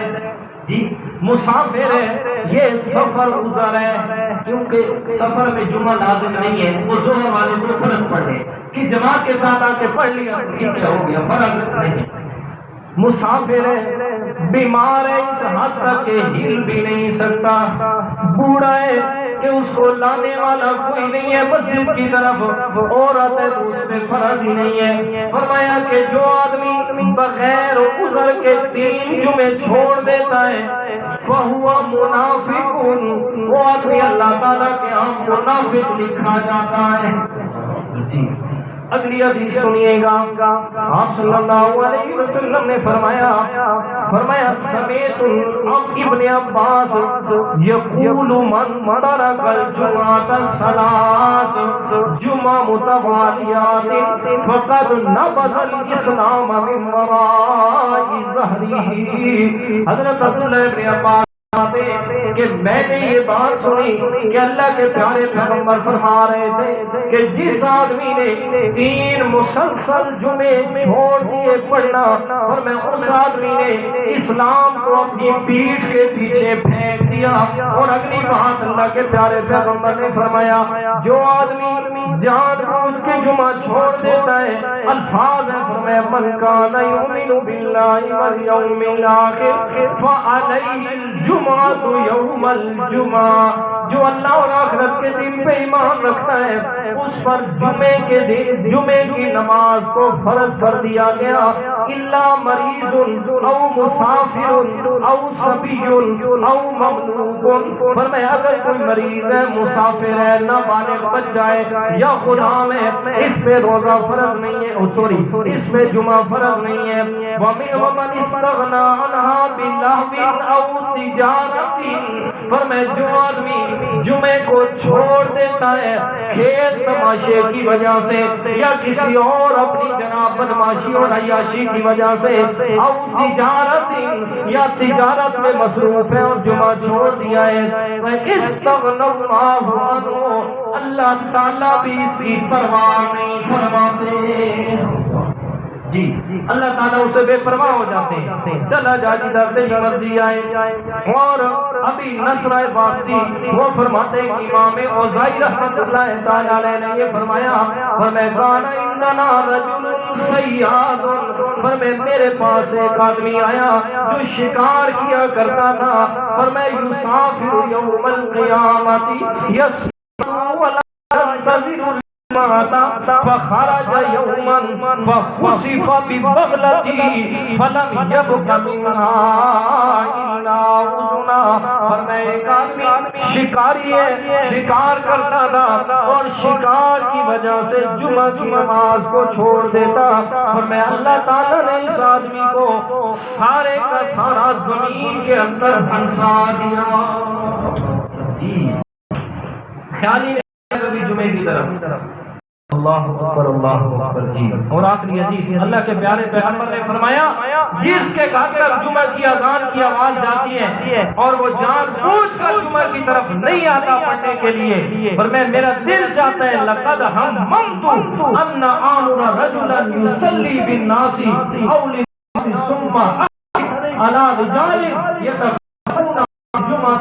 جی مسافر ہے یہ سفر عذر ہے کیونکہ سفر میں جمعہ لازم نہیں ہے. وہ ظہر والے کو فرض پڑھے کہ جماعت کے ساتھ آ کے پڑھ لیا ٹھیک ہو گیا فرض نہیں. مسافر ہے بیمار ہے اس حد تک کہ ہل بھی نہیں سکتا. بوڑھا ہے کہ اس کو لانے والا کوئی نہیں ہے مسجد کی طرف. عورت ہے تو اس میں فرض ہی نہیں ہے. فرمایا کہ جو آدمی بغیر عذر کے 3 جمعے چھوڑ دیتا ہے فہو منافق. وہ آدمی اللہ تعالیٰ کے ہاں منافق لکھا جاتا ہے. جی اگلی حدیث سنیے گا. آپ صلی اللہ علیہ وسلم نے فرمایا سمیت ابن عباس یقول من ترک الجمعة الثلاث جمعہ متوالیات فقد نبذ الاسلام من وراء ظہرہ. حضرت عبداللہ ابن عباس کہ میں نے یہ بات سنی کہ اللہ کے پیارے پیغمبر فرما رہے تھے کہ جس آدمی نے 3 مسلسل جمعے چھوڑ دیے پڑھنا اور میں اس آدمی نے اسلام کو اپنی پیٹھ کے پیچھے پھینک دیا. اور اگلی بات اللہ کے پیارے پیغمبر نے فرمایا جو آدمی جان بوجھ کے جمعہ چھوڑ دیتا ہے الفاظ ہے فرمایا من کان یؤمن باللہ والیوم الاخر فعلیہ الجمعہ یوم الجمعہ. جو اللہ اور آخرت کے دن پہ ایمان رکھتا ہے اس پر جمعے کے دن جمعے کی نماز کو فرض کر دیا گیا. الا مریض او مسافر او صبی او مملوک. فرمایا اگر کوئی مریض ہے مسافر ہے نابالغ بچہ ہے یا غلام ہے اس پہ روزہ فرض نہیں ہے اس پہ جمعہ فرض نہیں ہے. ومن استغنى عنها بلهو او تجارت. فرمایا جو آدمی جمعے کو چھوڑ دیتا ہے کھیل تماشے کی وجہ سے یا کسی اور اپنی جناب بدماشی اور عیاشی کی وجہ سے او تجارت یا تجارت میں مصروف ہے اور جمعہ چھوڑ دیا ہے استغنى الله عنه اللہ تعالیٰ بھی اس کی پرواہ نہیں فرماتے. جی اللہ تعالیٰ اسے بے پرواہ ہو جاتے ہیں. چلا جا جدھر تیری مرضی آئے. اور ابھی نصر واسطی وہ فرماتے ہیں کہ امام اوزائی رحمت اللہ تعالیٰ علیہ نے یہ فرمایا کان عندنا رجل صیاد. فرمایا میرے پاس ایک آدمی آیا جو شکار کیا کرتا تھا. فرمایا یسافر یوم القیامت یسافر ولا ينتظر فخرج يوما فخسف ببغلتي فلم يبق منها الا اذنا. فرمایا ایک آدمی شکاری ہے، شکار کرتا تھا اور شکار کی وجہ سے جمعہ کی نماز کو چھوڑ دیتا. فرمایا اللہ تعالیٰ نے اس آدمی کو سارے کا سارا زمین کے اندر دھنسا دیا. جی خیال ہی کبھی جمعے کی طرف. اللہ اکبر اللہ اکبر. جی اور آخری حدیث اللہ کے پیارے پیغمبر نے فرمایا جس کے گھر پر جمعہ کی اذان کی آواز جاتی ہے اور وہ جان بوجھ کر جمعہ کی طرف نہیں آتا پڑھنے کے لیے، فرمایا میرا دل چاہتا ہے لقد ہممت ان آمر رجلا یصلی بالناس او للناس ثم على رجال یتقون جمعہ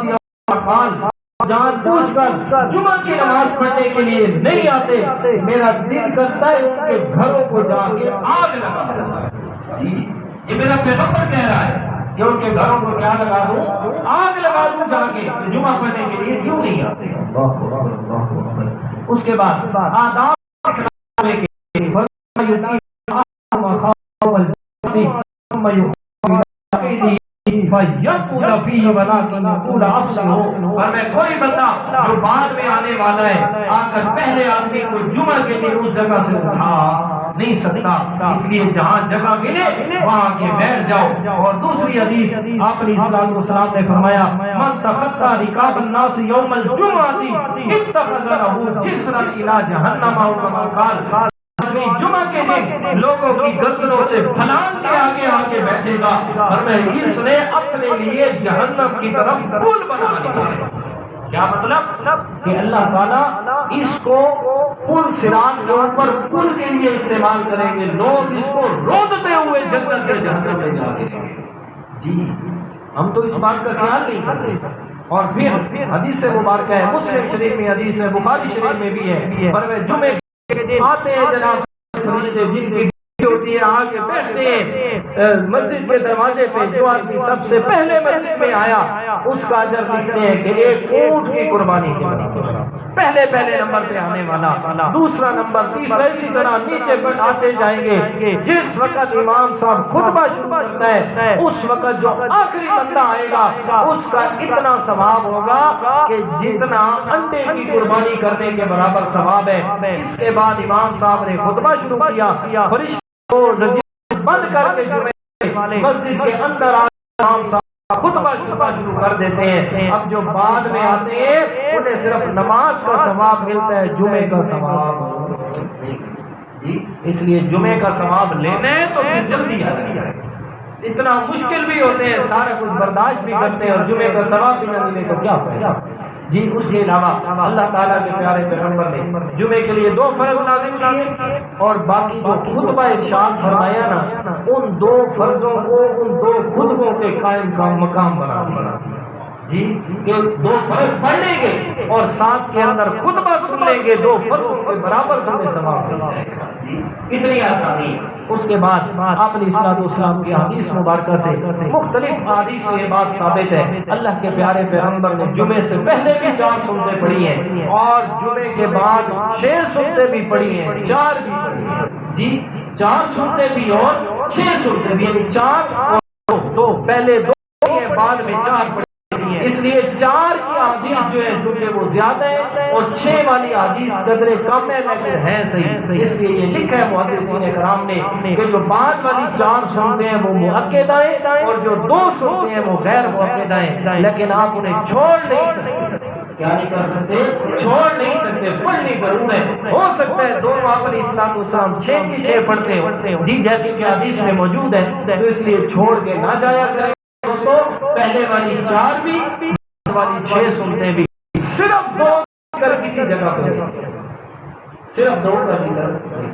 قال. جان بوجھ کر جمعہ کی نماز پڑھنے کے لیے نہیں آتے، میرا دل کرتا ہے ان کے گھروں کو جا کے آگ لگا دوں. جی یہ میرا پیغمبر کہہ رہا ہے کہ ان کے گھروں کو کیا لگا دوں؟ آگ لگا دوں جا کے. جمعہ پڑھنے کے لیے کیوں نہیں آتے؟ اس کے بعد آداب فَيَقُولَ فِيهِ وَلَكِنْ يَقُولَ أَفْسِرُوا. اور میں کوئی بندہ جو بعد میں آنے والا ہے آ کر پہلے آدمی کو جمعہ کے لیے اس جگہ سے اٹھا نہیں سکتا، اس لیے جہاں جگہ ملے وہاں کے بیٹھ جاؤ. اور دوسری حدیث آپ علیہ الصلوۃ والسلام نے فرمایا من تخطى رکاب الناس یوم الجمعۃ اتخذ له جسرا الى جہنم او کما قال. جمعہ کے دن لوگوں کی گردنوں سے پھلان کے آگے آگے بیٹھے گا اور میں اس نے اپنے لیے جہنم کی طرف پل بنا لیا ہے. کیا مطلب کہ اللہ تعالیٰ اس کو پل صراط کے اوپر پل کے لیے استعمال کریں گے. لوگ اس کو رودتے ہوئے جنت سے جہنم میں جا گے. جی ہم تو اس بات کا خیال نہیں کرتے. اور پھر حدیث مبارکہ ہے، مسلم شریف میں حدیث ہے، بخاری شریف میں بھی ہے، پر وہ جمعے آتے ہیں جناب فرشتے جن کی ہوتی ہے آگے بیٹھتے ہیں مسجد کے دروازے پہ. جو آدمی سب سے پہلے مسجد میں آیا اس کا اجر لکھتے ہیں کہ ایک اونٹ کی قربانی کے پہلے نمبر پہ آنے والا، دوسرا نمبر، تیسرا، اسی طرح نیچے بڑھاتے جائیں گے. جس وقت امام صاحب خطبہ شروع کرتا ہے اس وقت جو آخری بندہ آئے گا اس کا اتنا ثواب ہوگا کہ جتنا انڈے کی قربانی کرنے کے برابر ثواب ہے. اس کے بعد امام صاحب نے خطبہ شروع کیا، فرشتے بند کر کے جمعے مسجد کے اندر امام صاحب خطبہ شروع کر دیتے ہیں. اب جو بعد میں آتے ہیں انہیں صرف نماز کا ثواب ملتا ہے، جمعے کا ثواب. اس لیے جمعے کا ثواب لینا ہے تو پھر جلدی آ جائے. اتنا مشکل بھی ہوتے ہیں، سارے کچھ برداشت بھی کرتے ہیں اور جمعے کا ثواب بھی نہ ملے تو کیا فائدہ. جی اس کے علاوہ اللہ تعالیٰ کے پیارے پیغمبر نے جمعے کے لیے 2 فرض نازل کیے اور باقی جو خطبہ ارشاد فرمایا نا ان 2 فرضوں کو ان 2 خطبوں کے قائم کا مقام بنا دیا. جی کہ 2 فرض پڑھ لیں گے اور ساتھ کے اندر خطبہ سن لیں گے، 2 فرضوں کے برابر تمہیں ثواب مل جائے گا. اتنی آسانی. اس کے بعد آپ علیہ الصلوۃ والسلام کی حدیث مبارکہ سے مختلف احادیث سے یہ بات ثابت ہے اللہ کے پیارے پیغمبر نے جمعے سے پہلے بھی 4 سنتیں پڑھی ہیں اور جمعے کے بعد 6 سنتیں بھی پڑھی ہیں، 4 بھی پڑھی ہیں. جی 4 سنتیں بھی اور 6 سنتیں بھی، یعنی 4 اور 2، پہلے 2 بعد میں 4 پڑھی. اس لیے 4 کی حدیث جو ہے جو کہ وہ زیادہ ہے اور 6 والی حدیث قدرے کم ہے لیکن ہے صحیح. اس لیے یہ لکھا ہے محدثین کرام نے کہ جو بعد والی 4 سنتے ہیں وہ مؤکدہ ہیں اور جو 2 سنتے ہیں وہ غیر مؤکدہ ہیں، لیکن آپ انہیں چھوڑ نہیں سکتے. کیا نہیں کر سکتے؟ چھوڑ نہیں سکتے، پڑھنی ضرور ہے. ہو سکتا ہے دونوں آپ علیہ الصلوۃ والسلام 6 کی 6 پڑھتے ہیں جی جیسے کہ حدیث میں موجود ہے، تو اس لیے چھوڑ کے نہ جایا کریں. دوستو پہلے والی 4 بھی والی 6 سنتے بھی صرف 2 کر کسی جگہ پہ صرف 2 کا ذکر.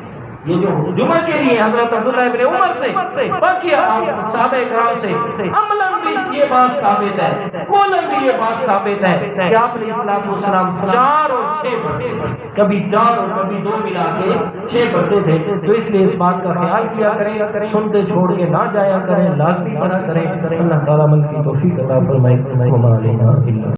یہ جو جمعہ کے لیے حضرت عبداللہ ابن عمر سے باقی صحابہ کرام سے عملاً بھی یہ بات ثابت ہے، قولاً بھی یہ بات ثابت ہے کہ آپ علیہ السلام 4 اور 6 پڑھتے تھے، کبھی 4 اور کبھی 2 ملا کے 6 پڑھتے تھے. تو اس لیے اس بات کا خیال کیا کریں، سنتے چھوڑ کے نہ جایا کریں، لازمی پڑھا کریں. اللہ تعالیٰ من کی توفیق عطا فرمائے.